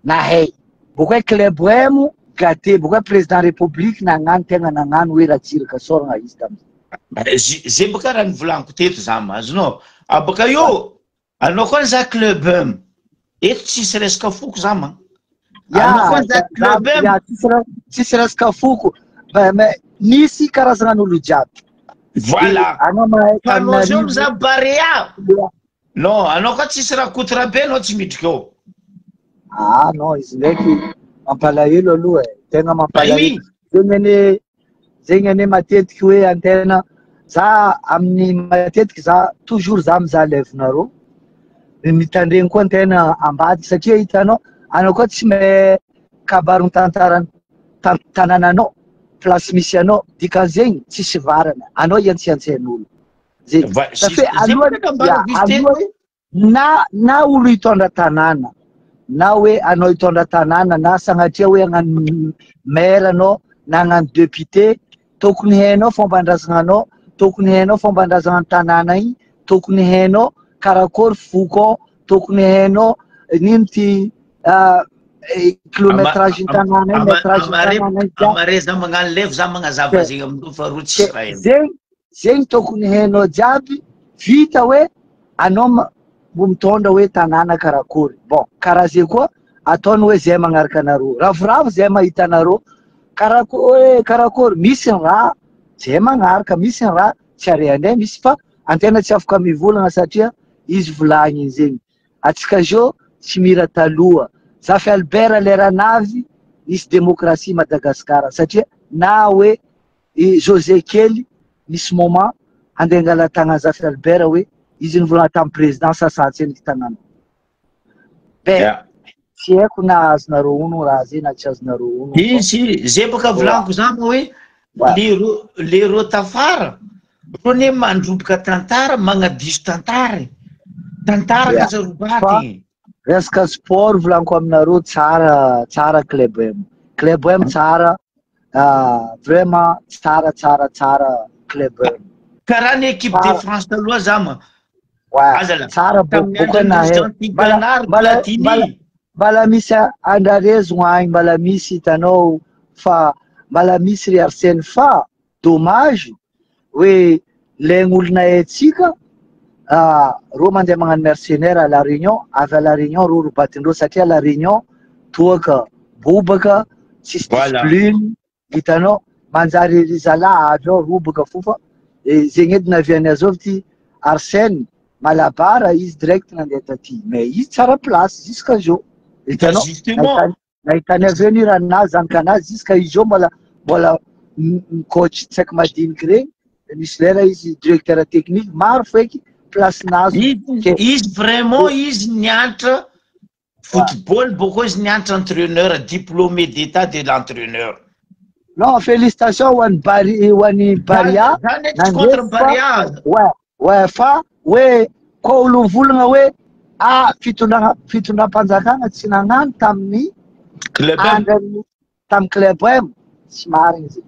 nahay boka hoe club M gâté boka hoe président république nagnano tegna nagnano hoe raha tsiraka soragna izy tamizay zay baka raha nivolaniko teto zama azonao abaka io anao koa za club M eto tsisy resaka foko zama anao koa za club M tsisy resaka foko mais nisy karazan'olo jiaby voilà anao zao miza barea non anao koa tsisy raha kotra be anao tsy miditra ao non izy ndraiky mampalahelo aloha tegna mampalahelo zegny ane matetiky hoe antena za amin'ny matetiky za toujours za mizaha levinareo mitandregny koa antena ambady satria hitanao anao koa tsy mahay kabarony tanànanao place misy anao dikan'zegny tsisy varana anao iantsiantsain'olo na olo hitondra tanàna na hoe anao hitondra tanàna na sagnatria hoe agnano maire anao na agnano député tokony hainao fomban-drazana anao tokony hainao fomban-drazana tanàna igny tokony hainao karakory foko tokony hainao nino ty kilométrage tanàna métrage amare za magnano levo za magnazava zegny amin'io fa roa tsisy raha zegny tokony hainao jiaby vita hoe anao mbo mitondra hoe tanàna karakory bon karaha zay koa ataony hoe zay magnaraka anareo ravoravo zay mahita anareo karakory misy ny raha zay magnaraka misy ny raha tsy arehanay misy fa antena tsy afaka mivolagna satria izy volagny zegny atsika zao tsy mira taloha Zafy Albert leranavy nisy démocratie Madagasikara satria na hoe José Kely misy moment andeha angala tagna Zafy Albert hoe izy nivolagna tamin'ny président sasatsy eny tanàna tsy haiko na azonareo ono raha zay na tsy azonareo ono izy zay baka volaniko zany hoe le ro tafara ro ne mandroboka tantara magnadiso tantara kazarobaty resaka sport volaniko aminareo tsara club M tsara vraiment tsara club M karaha ny équipe de France taloha zama tsara boka nahay mbala misy andrarezogno agny mbala misy hitanao fa mbala misy ry Arsène fa dommage hoe legny olonay atsika ro mandeha magnano mercenaire à la Réunion avy à la Réunion ro robatindreo satria la Réunion toaka bobaka tsisy discipline hitanao manjary ry zalahy avy ao robaka fo fa zegny edy naviany azao ty Arsène malabara izy direct nandeha taty mais izy tsara place jusqu'à zao hitanao nahitany avenir anazy zanaka anazy jusqu'à izy ao mbola coach tsy haiko madiniky regny misy lera izy directeur technique maro feky place nazo. Izy vraiment izy nianatra football boko izy nianatra entraîneur diplômé d'état de l'entraîneur. Non, félicitations ho an'ny Baria. Contre Baria. Ouais, fa hoe koa olo volagna hoe fitondram-panjakana tsy nagnano tamin'ny andran'ny tamin'ny club M. Tsy marigny zay.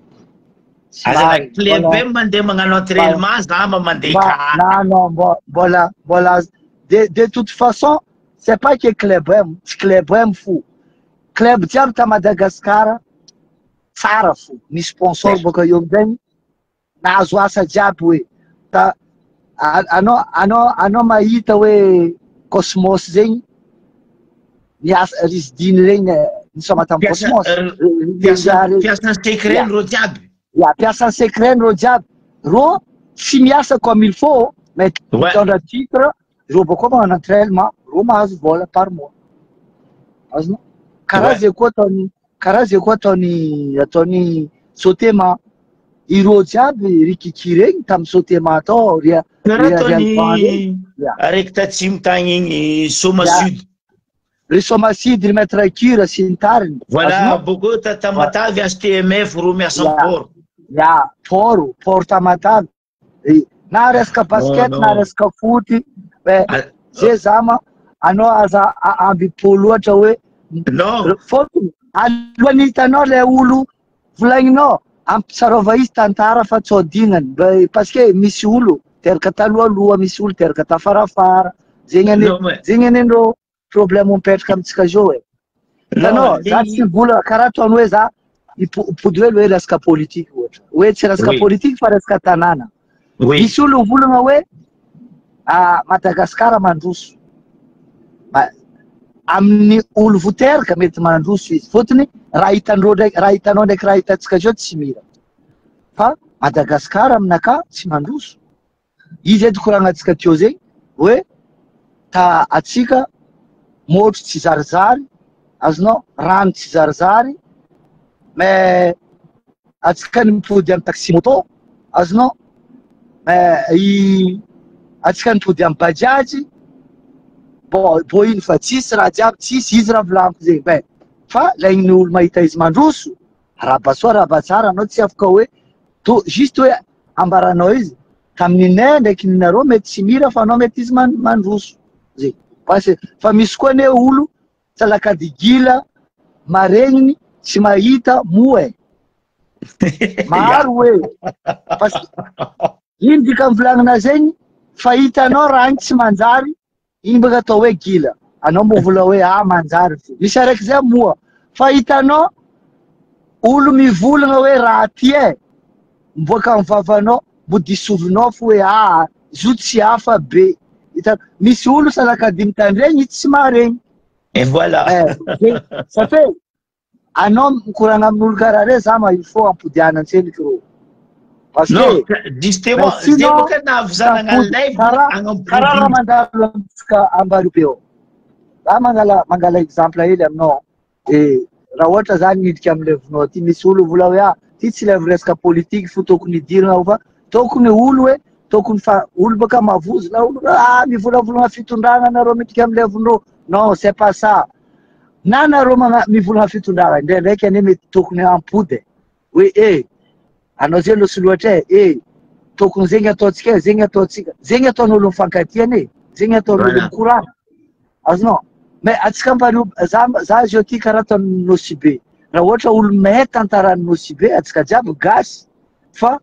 Club M mandeha magnano entraînement zama mandeha non, mbola de toute façon, c'est pas que club M, tsy club M fou. Club jiaby ta Madagascar tsara fo. Ny sponsor boka eo amizay nahazo asa jiaby hoe ta anao mahita hoe Cosmos zegny niasa Risdine regny nisoma tamin'ny Cosmos. Piasan'ny secret rô jiaby. Piasan'ny secret rô jiaby. Rô tsy miasa comme il faut, mais mitondra titre, rô boka magnano entraînement, rô mahazo vola par mois. Azonao? Karaha zay koa ataony Sotema. Irô jiaby rikiki regny tamin'ny Sotema tao araiky tatsimo tagny igny Soma Sud. Ry Soma Sud ry Maître Cure sy ny tariny. Voilà, boko Tamatavy STMF rô miasa port. Port Tamatavy. Na resaka basket na resaka foot. Zay zama anao aza ambi-po loatra hoe fôtony alohan'ny hitanao le olo volagninao ampitsarova izy tantara fa tsy adinany parce que misy olo teraka talohaloha, misy olo teraka tafarafara. Zegny anendrô problème mipetraka amitsika zao e. Hitanao za tsy vola karaha ataony hoe za ipody hoe resaka politique ohatra. Hoe tsy resaka politique fa resaka tanàna. Misy olo volagna hoe Madagasikara mandroso. Amin'ny olo voteraka mety mandroso izy. Fôtony raha hitanao ndraiky raha hitantsika zao tsy mira. Fa Madagasikara aminaka tsy mandroso. Izy edy koranantsika teo zegny hoe ta atsika motro tsy zarizary, azonao rano tsy zarizary, mais atsika mipody amin'ny taxi moto, azonao, atsika mipody amin'ny bajaj. Bo iny fa tsisy raha jiaby, tsisy izy raha volaniko zegny. Fa laigny olo mahita izy mandroso, rabasoa rabatsara, anao tsy afaka hoe juste hoe ambaranao izy tamin'ny nay ndraiky ninareo mety tsy mira fa anao mety izy mandroso. Fa misy koa ne olo tsalakady gila maregniny tsy mahita moe. Maro hoe. Iny dika mivolanina zegny fa hitanao raha igny tsy manjary. Iny baka atao hoe gila. Anao mo vola hoe manjary. Misy araiky zay moa. Fa hitanao olo mivolagna hoe raha ty mivoaka amin'ny vavanao, mbo disovinao fo hoe zo tsy hafa be. Misy olo salakady mitandregny ity tsy maharegny. Et voilà. Ça fait anao mikoragna amin'olo karaha reo za il faut ampodiana antseliky rô. Parce que justement, zay boka nahavozana live karaha mandalo amitsika ambarupeo. Za mangala exemple hely aminao. Raha ohatra zany midika amin'ny levinao ty misy olo vola hoe ty tsy levy resaka politique fo tokony idirana fa tokony olo hoe tokony fa olo baka mavozo na olo mivolavolagna fitondrana nareo midika amin'ny levinao. Non, c'est pas ça. Na nareo mivolagna fitondrana ndraindraiky ane mety tokony ampody hoe anao zay losy loatra tokony zegny ataotsika zegny ataotsika. Zegny ataon'olo mifankatiany zegny ataon'olo mikorana. Azonao? Mais atsika za zao ty karaha ataon'ny Nosibe. Raha ohatra olo mahay tantaran'ny Nosibe atsika jiaby gasy. Fa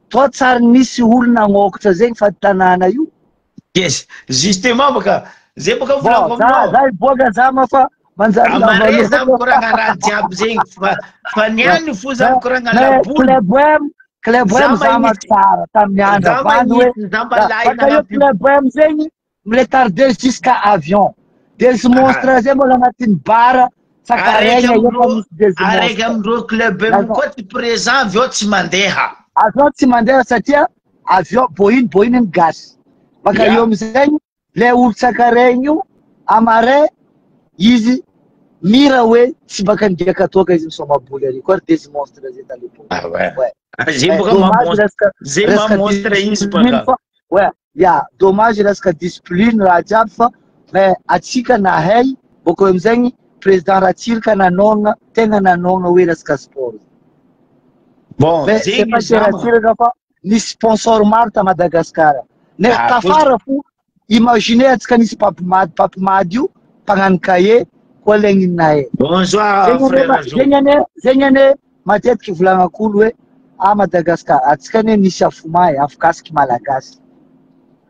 toa tsara nisy olo nagnokatra zegny fa tanàna io. Yes, justement baka zay baka volagno aminao. Za iboaka zama fa manjary amare za mikoragna raha jiaby zegny fa niany fo za mikoragna laboly. Club M zama tsara tamin'ny andra bandy hoe Club M zegny miretarder jusqu'à avion. Des monstres zay mbola agnatin'ny bara sakaregna araiky amindreo Club M koa ty présent avion tsy mandeha. Avion tsy mandeha satria avion boiny ny gasy. Baka eo amizegny le olo tsakaregny io amare izy mira hoe tsy baka ngiaka toaka izy misoma boly ary koa des monstres zay talepo. Zay boka zay mamonstre izy baka. ya dommage resaka discipline raha jiaby fa mais atsika nahay boko amizegny président Ratsirika nanona tegna nanona hoe resaka sport bon mais c'est pas que Ratsirika fa nisy sponsor maro ta Madagasikara ne tafara fo imagine atsika nisy papimady io mpagnano cahier koa legny nahay bonsoir frère zegny ane matetiky volagnak'olo hoe a Madagasikara atsika ne nisy afomay afokasiky malagasy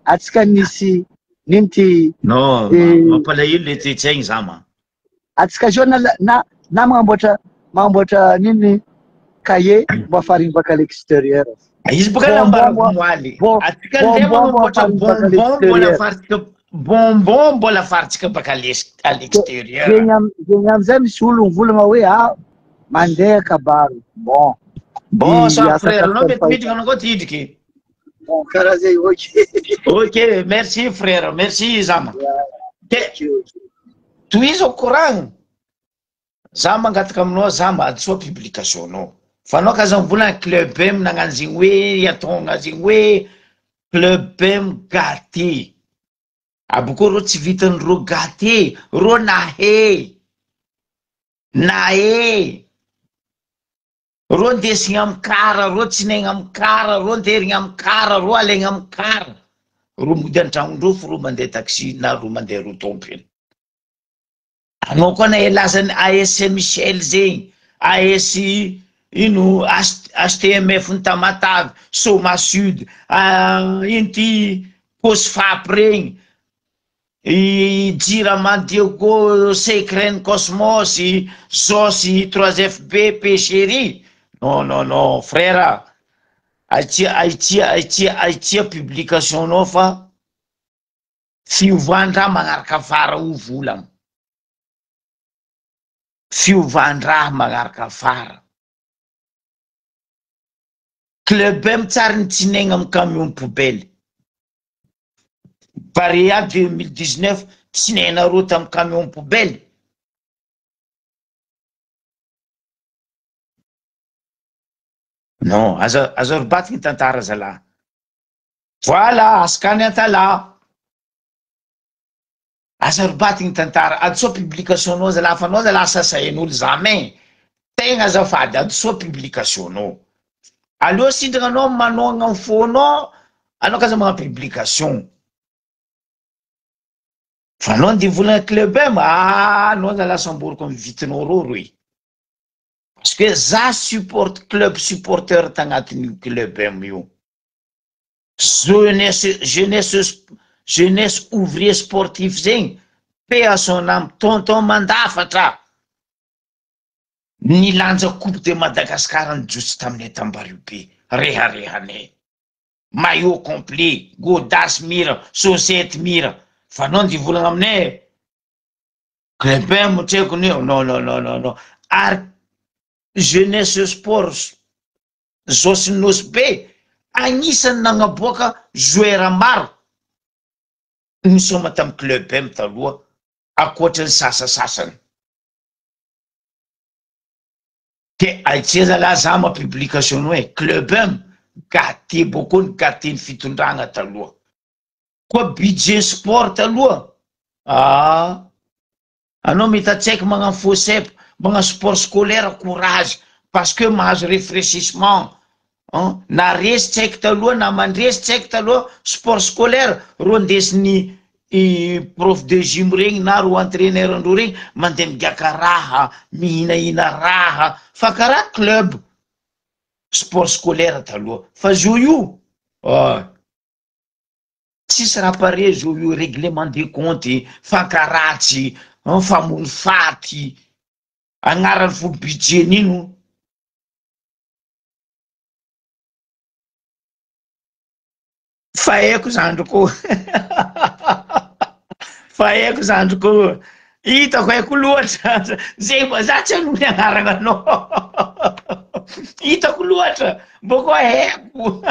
atsika nisy nino ty non mampalahelo le toetsaigny zama atsika zao na magnamboatra nini cahier mba afariny baka à l'extérieur izy boka nambarako moaly atsika nde magnamboatra bonbon mbola afaritsika baka à l'extérieur zegny amizay misy olo mivolagna hoe mandeha kabaro bon ça frère anao mety miditra anao tidriky karaha zay ok merci frère merci zama toizo koragno za mangataka aminao zama adysoa publication anao fa anao ka za mivolagna club m nagnano zegny hoe atogna zegny hoe club m gâté aboko ro tsy vitan'ro gâté ro nahe ro ndesigny amy kara ro tsinegny amy kara ro nderigny amy kara ro alegny amy kara ro mody antragnondro fo ro mandeha taxi na ro mandeha ro tompiny anao koa na elazany AS Saint-Michel zegny AS ino HTMF ny Tamatavy Soma Sud ino ty Cosfap regny Jirama Diego Secren Cosmos Zos 3FB Péchéry non frère aitia publication nao fa fiovandraha magnaraka afara ho volagna fiovandraha magnaraka afara club m tsary nitsinegna amy camion poubelle Barea 2019 tsinegna ro tamy camion poubelle non azo ribatiky tantara zala voilà askany antala azo ribatiky tantara adosoa publication nao zala fa anao zala sasain'olo jamais tegna azafady adosoa publication nao aleo sindrana anao manogna amy fonao anao kaza magna publication fa anao nde volagna club m anao zala samboriko amy vitinao roy parce que za support club supporter tagnatin'io club m io jeunesse ouvrier sportif zegny pe à son âme tonton Mandafatra nilanja coupe de Madagascar nijotso taminay tambario be reharehanay maillot complet godas mira chaussette mira fa anao nde volagna aminay club m treko nio non ary jeunesse sport Zosinos be agnisany nagnaboaka joueur maro nisoma tamy club m taloha akoatrany sasasasany ke aitsia zala zama publication hoe club m gâté boko ny gâté ny fitondragna taloha koa budget sport taloha anao mety atsaiky magnano fosep magnano sport scolaire courage parce que mahazo réfléchissement na resy tsaiky taloha na mandresy tsaiky taloha sport scolaire ro ndesiny prof de gym regny na ro entraîneur andro regny mandeha migaka raha mihinahina raha fa karaha club sport scolaire taloha fa zo io tsisy raha pare zo io règlement de compte fankaratsy famono faty agnarany fo budget nino fa haiko zandro ko fa haiko zandro ko hitako haiko loatra zay mba za tsy anony agnarana anao hitako loatra boko haiko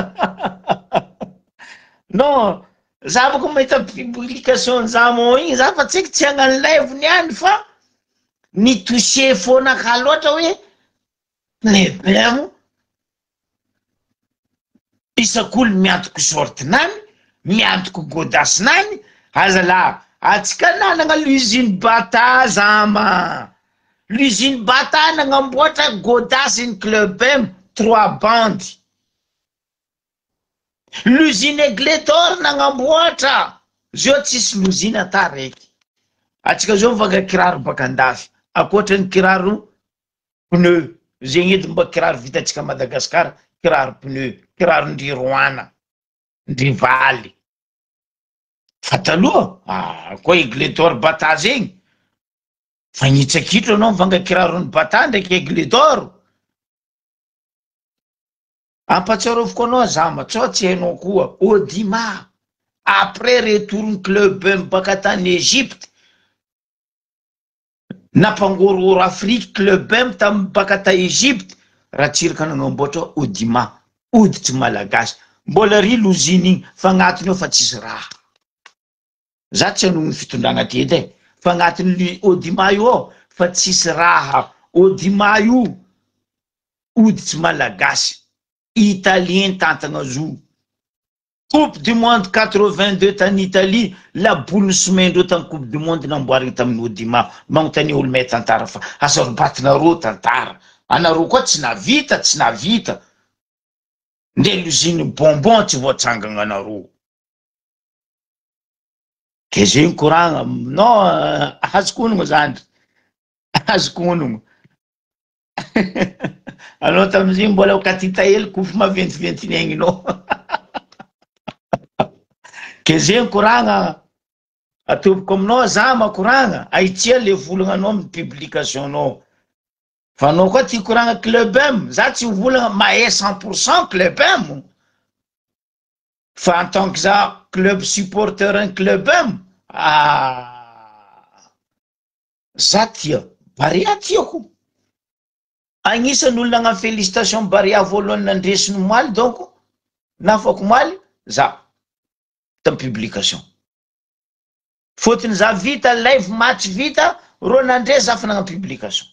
non za boko mahita publication zamo igny za fa tsaiky tsy hagnano live niany fa ni touché fonaka loatra hoe lebemo isak'olo miantoky sortinany miantoko godasinany azala atsika nanagna l'usine Bata zama l'usine Bata nagnamboatra godasiny club M 3 bandy l'usine Egletor nagnamboatra zio tsisy l'usine ata raiky atsika zao mivanga kiraro baka andafy akoatrany kiraro pneu zegny edy mba kiraro vitatsika Madagasikara kiraro pneu kiraro ndriroana ndrivaly fa taloha koa Egletor Bata zegny fa nitsakitro anao mivanga kirarony Bata ndraiky Egletor ampatsiaroviko anao zama tsao tsy hainao koa Audima après retourny club baka tany Egypte nampangororo Afrique club tamy baka ta Egypte raha tsirika nagnamboatra Audima oditsy malagasy mbola ry l'usine igny fa agnatiny ao fa tsisy raha za tsy hanogny fitondragna ty edy fa agnatiny Audima io ao fa tsisy raha Audima io oditsy malagasy italien tantagna zo coupe du monde 82 tany Italie la boule somendreo tamy coupe du monde namboarigny tamin'ny Audima magnontany olo may tantara fa asarobatinareo tantara anareo koa tsy navita nde l'usine bonbon tsy voatsangagna anareo ke zegny koragna no azoko onogno zandry azoko onogno anao tamizigny mbola katita hely kofo maventiventy egninao ke zegny koragna atobiko aminao zama koragna aitsia le volagnanao amin'ny publication nao fa anao koa ty koragna club M za tsy volagna mahay 100% club M fa en tant que za club supporter un club M za tia Barea tiako agnisan'ny olo nagna félicitation Barea voalohany nandresiny moaly donc nafako moaly za tamy publication fotony za vita live match vita ro nandre za fa nagna publication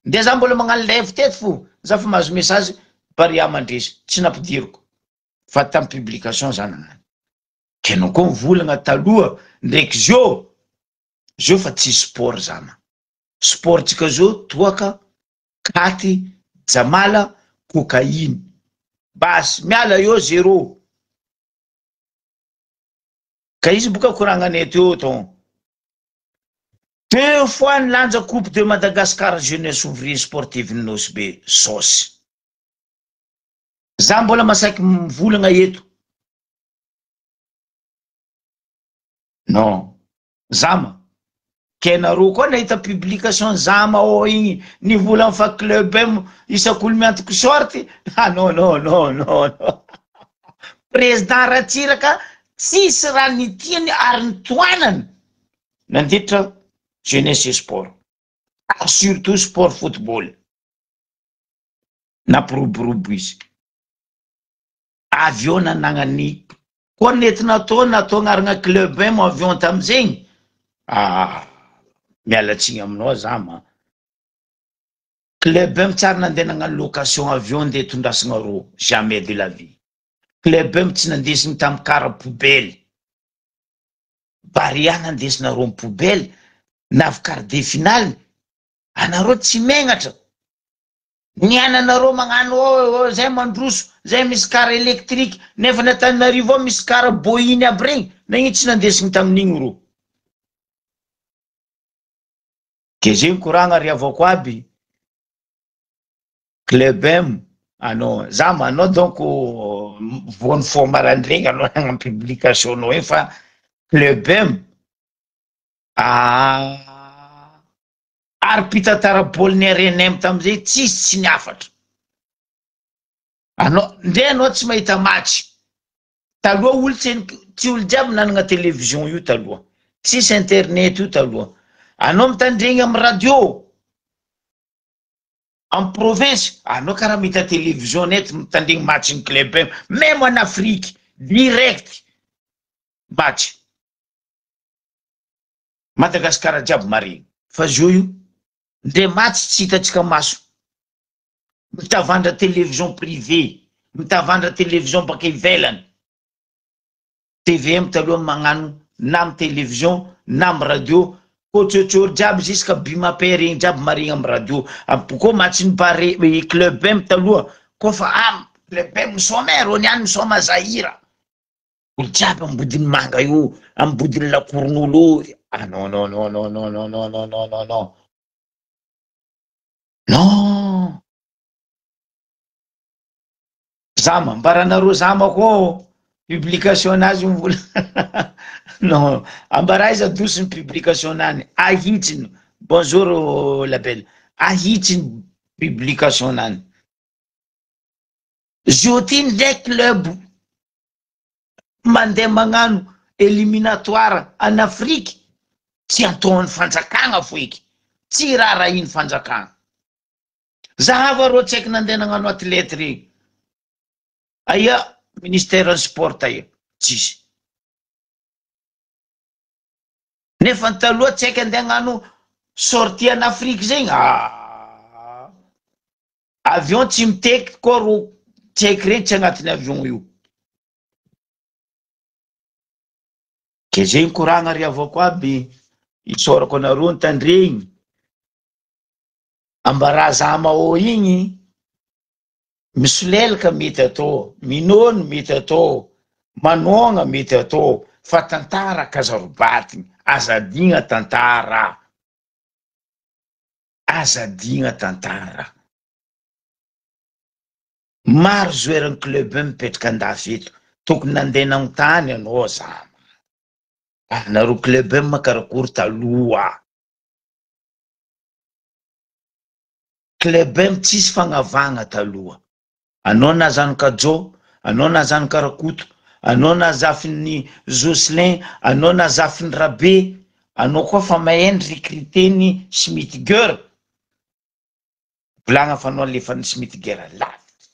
nde za mbola magnano live teto fo za fa mahazo message Barea mandresy tsy nampidiriko fa tamy publication za nagnano ke anao koa mivolagna taloha ndraiky zio fa tsy sport zama sport tsika zao toaka katy jamala cocaïne basy miala eo 0 ka izy boka koragnanay teo ton 2 fois nilanja coupe de Madagascar jeunesse ouvrier sportive ny Nosbe sosy za mbola masaky mivolagna eto non zama ke nareo koa nahita publication zama ao igny nivolagna fa club M isak'olo miantoko sorty non président Ratsiraka tsisy raha nitiany ary nitoanany nanditra jeunesse et sport surtout sport football nampiroborobo izy avion nanagnany koa nety natao agnarana club M avion tamizegny mialatsiny aminao zama club M tsary nandeha nagnano location avion nde tondrasagna ro jamais de la vie club M tsy nandesigny tamy kara poubelle Barea nandesina ro poubelle navy quart de finale anareo tsy megnatra niananareo magnano zay mandroso zay misy kara électrique nefa n'Antananarivo ao misy kara boiny aby regny nagnino tsy nandesigny tamin'igny ro ke zegny koragna riavako aby club M anao zama anao donc voany fo marandregny anao nagna publication nao igny fa club M ary mpitatara baoliny RNM tamizay tsisy tsy niafatra anao nde anao tsy mahita match taloha olo tsy olo jiaby nanagna télévision io taloha tsisy internet io taloha anao mitandregny amy radio en province anao karaha mita télévision nety mitandregny match ny club M même en Afrique direct match Madagascar jiaby maregny fa zio io nde match tsy hitatsika maso mitavandra télévision privé mitavandra télévision baka ivelany TVM taloha magnano na amy télévision na amy radio kotsotsory jiaby jusqu'à bimapay regny jiaby marigny amy radio koa match ny pare club M taloha kofa club M misoma rony any misoma Zaira olo jiaby ambodiny manga io ambodiny lakoron'olo non non non non non non non non non non non non zama ambaranareo zama koa publication anazy mvola non ambara izy adosiny publication any ahitsiny bonjour label ahitsiny publication any jotiny ndraiky club mandeha magnano éliminatoire en Afrique tsy ataony fanjakagna foiky tsy rara iny fanjakagna zahava rô tsy aiky nandeha nagnano athlète regny aia ministère sport aia tsisy nefa taloha tsy aiky andeha hagnano sortie en Afrique zegny avion tsy miteky koa ro tsy aiky regny tsy agnatin'ny avion io ke zegny koragna riavako aby isorako anareo tandregny ambara zamao igny misolelaka mety atao minono mety atao manogna mety atao fa tantara kazarobatiny azadigna tantara azadigna tantara maro zoeran'ny club mipetraka andafy eto tokony nandeha nagnotany anao zama nareo club makarakory taloha club tsisy fagnavagna taloha anao nazano kajo anao nazano karakoto anao nazafiny Jocelyn anao nazafiny Rabe anao koa fa mahendry recruteny Schmittger volagna fa anao alefan'ny Schmittger lavitra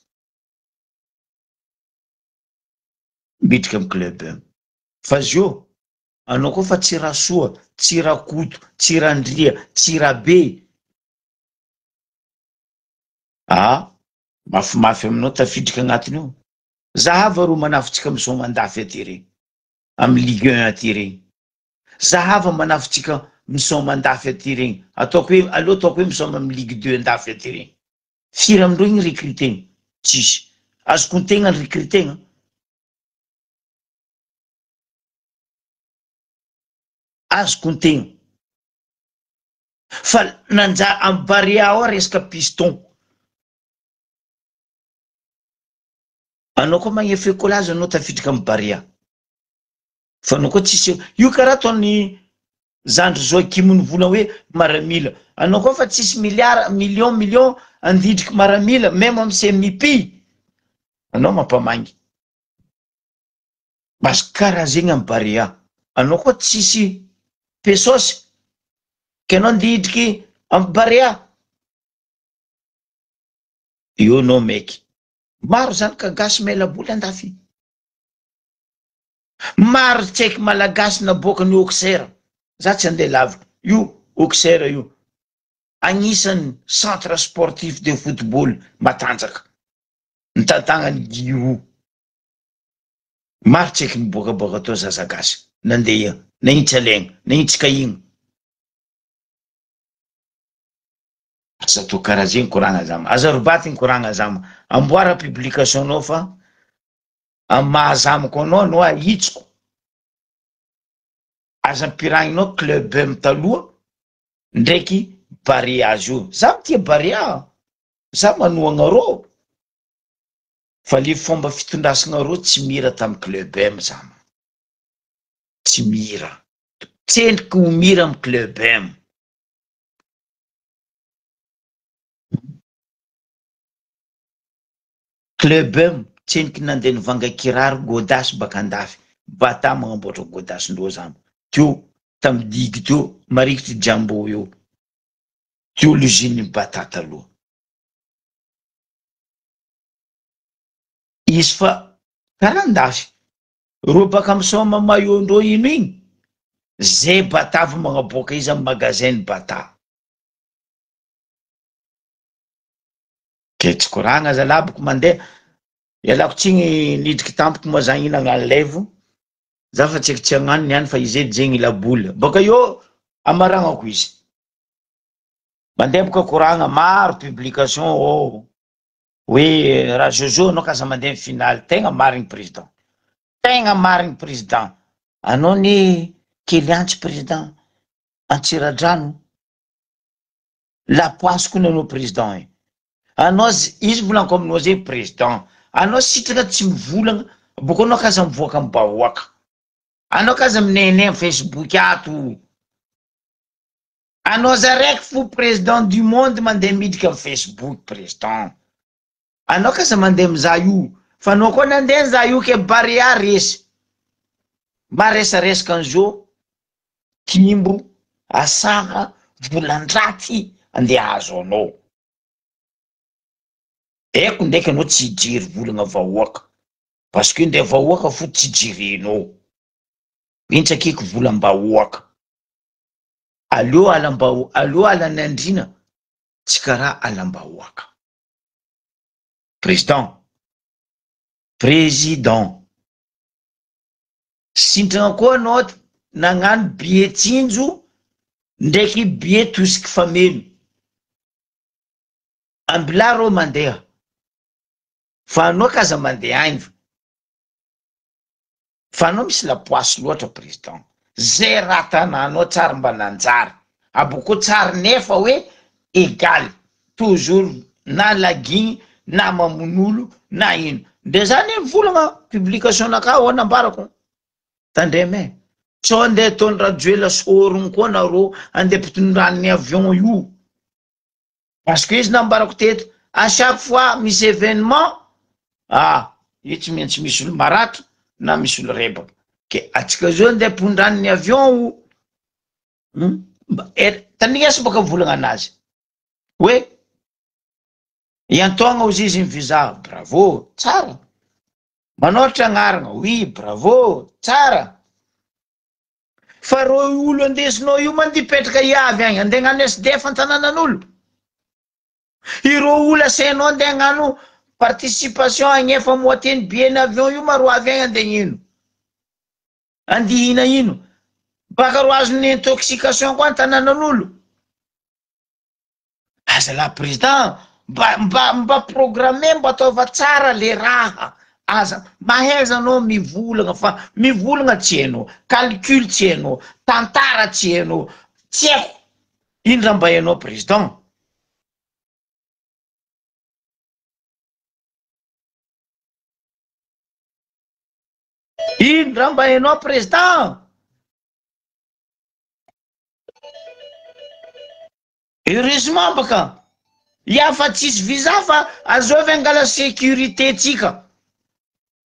midika amy club fa zio anao koa fa tsy rasoa tsy rakoto tsy randria tsy Rabe mafimafy aminao tafidriky agnatiny io zahava ro manafitsika misoma andafy aty regny amy Ligue 1 aty regny zahava manafitsika misoma andafy aty regny ataoko hoe aleo ataoko hoe misoma amy Ligue 2 andafy aty regny firy amindreo igny recrutegny tsisy azoko ntegna ny recrutegna azoko ntegna fa nanja amy Barea ao resaka piston anao koa magnefe kolazy anao tafidriky amy Barea fa anao koa tsisy io karaha ataony zandry Joakim nivola hoe maramila anao koa fa tsisy million andidriky maramila même amy CMIP anao mampamangy basy karaha zegny amy Barea anao koa tsisy pesosy ke anao andidriky amy Barea io anao meky maro zany ka gasy melaboly andafy maro tsy aiky malagasy naboaka ny Auxerre za tsy andeha lavitra io Auxerre io agnisan'ny centre sportif de football matanjaka ny tantagnany Guio maro tsy aiky niboakaboaka atao zazagasy nandeha na Intsalegna na Intsikahigny asa to karaha zegny koragna zama azarobatiny koragna zama amboara publication anao fa amy mahazamako anao ahitsiko aza ampiragninao club taloha ndraiky Barea azy io za mitia Barea za manoagnareo fa le fomba fitondrasagnareo tsy mira tamy club zama tsy mira tsendriky ho mira amy club club tsendriky nandeha nivanga kiraro godasy baka andafy bata magnamboatra godasy ndreo zama teo tamy digy teo marikitry jambo eo teo l'usine bata taloha izy fa karaha andafy ro baka misoma maillot ndreo ino igny zay bata avy magnaboaka izy amy magasin bata ke tsy koragna zalaboko mandeha ialako tsigny nidriky tampoko moa zany ina gn'enlève za fa tseky tsy agnano niany fa izy jegny labola baka io amaragnako izy mandeha boka koragna maro publication oui raha Jojo anao kaza mandeha final tegna marigny président tegna marigny président anao ni kely antsy président Antsiradrano lapoasy koa nanao président anao izy volaniko aminao zay président anao sitraka tsy mivolagna boka anao kaza mivoaka amy bahoaka anao kaza minene amy Facebook ato anao za raiky fo président du monde mandeha midika amy Facebook président anao kaza mandeha miza io fa anao koa nandeha za io ke Barea resy mba resaresaky an'izao timbro asaha volandraty andeha azo anao eko ndraiky anao tsy hijery volagna vahoaka parce que ndeha vahoaka fo tsy jerenao intsakiko volam-bahoaka aleo alan'andrina tsy karaha alam-bahoaka président sintragna koa anao nagnano billet tsinjo ndraiky billet tosiky famelo ambila rô mandeha fa anao kaza mandeha agny fa anao misy lapoasy loatra président zay raha tananao tsara mba nanjary aboko tsara nefa hoe égal toujours na lagigny na mamonolo na ino de zany mivolagna publication naka ao nambarako tandreme tsao andeha ataony rajoela sorogny koa nareo andeha mpitondrany avion io parce que izy nambarako teto à chaque fois misy événement io tsy maintsy misy olo maratra na misy olo rebaka ke atsika zao andeha pondrany avion tanigasa baka volagna anazy hoe iantogna ozy izy visa bravo tsara manôratra agnaragna oui bravo tsara fa ro olo andesinao io mandipetraka iavy agny andeha gnano SDF antananan'olo iro olo asainao andeha gnano participation agnefa moitié bien avion io maro avy agny andeha ino andihina ino baka ro azony intoxication koa antananan'olo aza la président mba programme mba ataova tsara le raha aza maheza anao mivolagna fa mivolagna tsy hainao calcul tsy hainao tantara tsy hainao tsy haiko ino raha mba hainao président ino raha mba hainao président heureusement baka iafa tsisy visa fa azovy angala sécurité tsika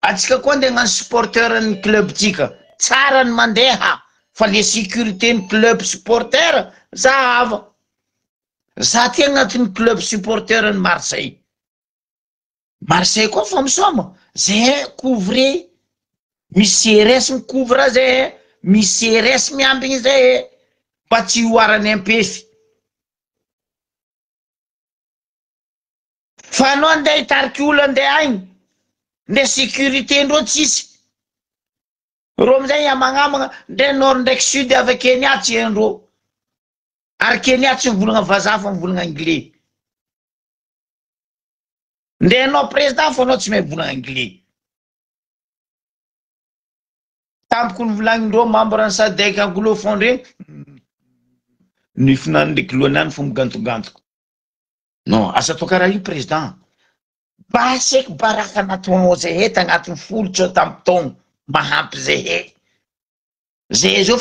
atsika koa ndeha gnano supporter ny club tsika tsara ny mandeha fa le sécurité ny club supporter za ava za ty agnatin'ny club supporter ny Marseille koa fa misoma zay couvre misy CRS micouvre zay misy CRS miambigny zay mba tsy hoarany ampefy fa anao andeha hitariky olo andeha agny nde sécurité ndreo tsisy ro amizay iamagnamagna nde nord ndraiky sud avy Kenya tsy haindreo ary Kenya tsy mivolagna vazaha fa mivolagna anglais nde anao président fa anao tsy mahay mivolagna anglais tampoko nivolagnin-dreo membre ny SADC anglophone regny nifinany ndraiky lohanany fo migantogantoko non asa atao karaha io président baseky baraka nataonao zay he tagnatin'ny folo tsao tamby taogno mahampy zay he zay zao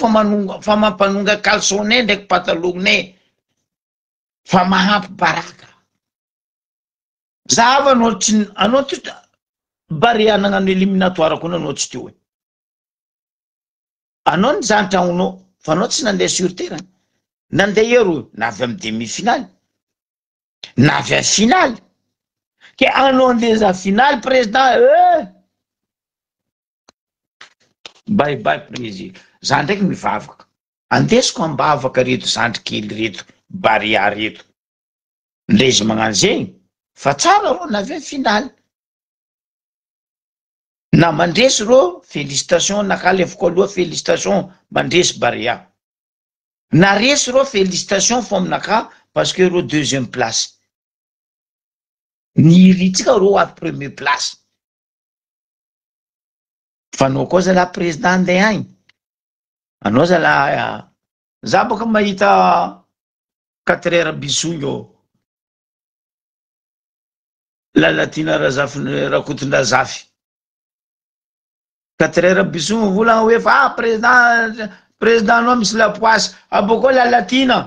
fa mampanonga calsone ndraiky patalogne fa mahampy baraka zava anao ty Barea nagnano éliminatoire koa nanao tsy teo anao ny zantragnonao fa anao tsy nandeha sur terrain nandeha ero navy amy demi-finale navy amy finale ke anao andeha za finale président bye bye président za ndraiky mivavaka andesiko ambavaka reto zandry kely reto Barea reto ndre izy magnano zegny fa tsara ro navy amy finale na mandresy ro félicitation nakalevako aloha félicitation mandresy Barea na resy ro félicitation fo aminaka parce que ro deuxième place niritsika ro avy premier place fanao koa zala président ndeha agny anao zala za boka mahita 4 heures bisogny io lalatina razafy rakotondrazafy 4 heures bisogny volagna hoe fa président anao misy lapoasy aboko lalatina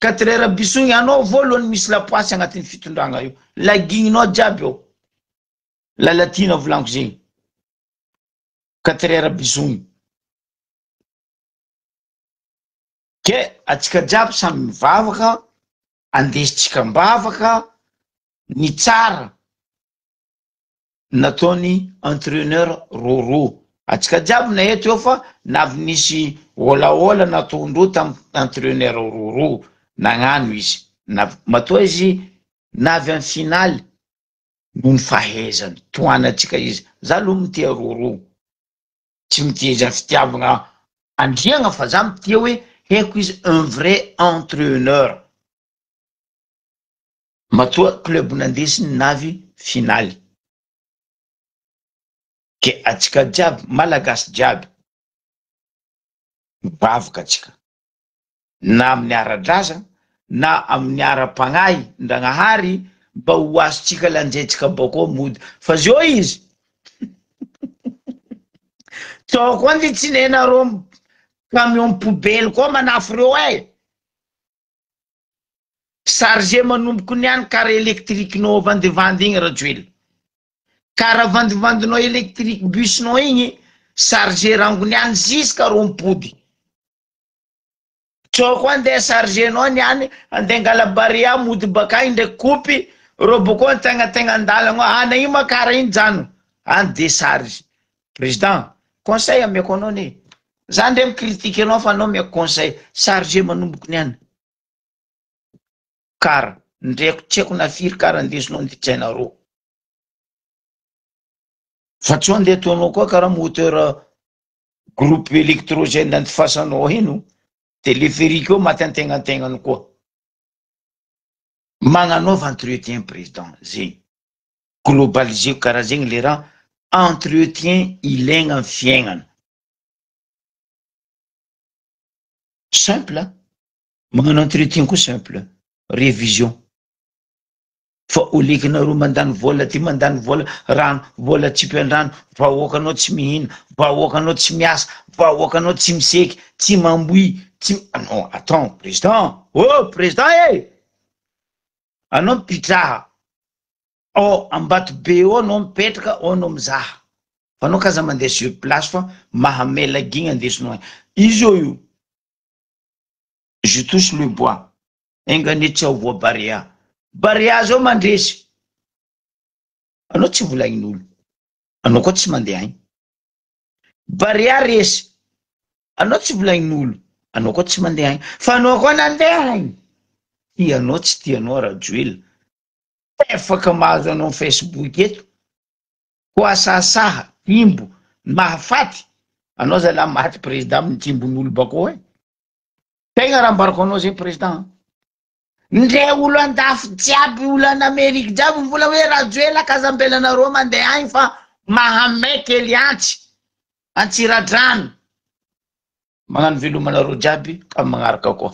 4 heures bisogny anao voalohany misy lapoasy agnatin'ny fitondragna io lagigninao jiaby eo lalatina volaniko zegny 4 heures bisogny ke atsika jiaby samy mivavaka andesitsika mbavaka ny tsara nataony entraîneur roro atsika jiaby na eto eo fa navy nisy olaola nataondro tam entraîneur roro nagnano izy matoa izy navy amin'ny finaly no ny fahezany toanatsika izy za aloha mitia roro tsy mitia izy fitiavagna andriagna fa za mitia hoe heko izy un vrai entraîneur matoa club nandesiny navy finaly ke atsika jiaby malagasy jiaby mibavaka atsika na amin'ny ara-draza na amin'ny ara-pagnahy ndragnahary mba ho azotsika lanjaitsika bako mody fa zio izy tsao koa ny tsinena ro camion poubelle koa manafo reo chargé manomboko niany kara électriquenao vandivandy igny rajoely kara vandivandinao électrique busnao igny chargé rangony any jusqu'à rompody tsao koa andeha chargé nao niany andeha ngala Barea mody baka indraiky kopy ro boko tegna andalagna ana io makara iny jano any décharge président conseil ameko anao ne za ndre micritique anao fa anao meko conseil chargé manomboko niany kara ndreko tsy haiko nafiry kara andesinao nditsainareo fa tsy andeha toanao koa karaha moteur groupe électrogène antifasanao ino téléphérique io maty antegnategnany koa magnanaova entretien président zegny globalisé karaha zegny le raha entretien ilaigna amin'ny fiaignana simple magnano entretien koa simple révision fa olekinareo mandany vola ty mandany vola rano vola tsipy-andrano vahoakanao tsy mihina vahoakanao tsy miasa vahoakanao tsy miseky tsy mamboy tsy non attends président oh président anao mipitraha ambato be eo anao mipetraka anao mizaha fa anao kaza mandeha sur place fa mahamelagigny andesinao izy io je touche le bois enganetsy ao voa Barea zao mandresy anao tsy volagnin'olo anao koa tsy mandeha agny Barea resy anao tsy volagnin'olo anao koa tsy mandeha agny fa anao koa nandeha agny tianao tsy tianao rajoely efaka mahazo anao Facebook eto ko asasaha timbo mahafaty anao zala maty président mitimbon'olo bako tegna raha ambarako anao zegny président ndre olo andafy jiaby olo an'Amerika jiaby mivola hoe rajoela kazambelanareo mandeha agny fa mahamaiky eliantsy antsiradrano magnano velomanareo jiaby amin'ny magnaraka koa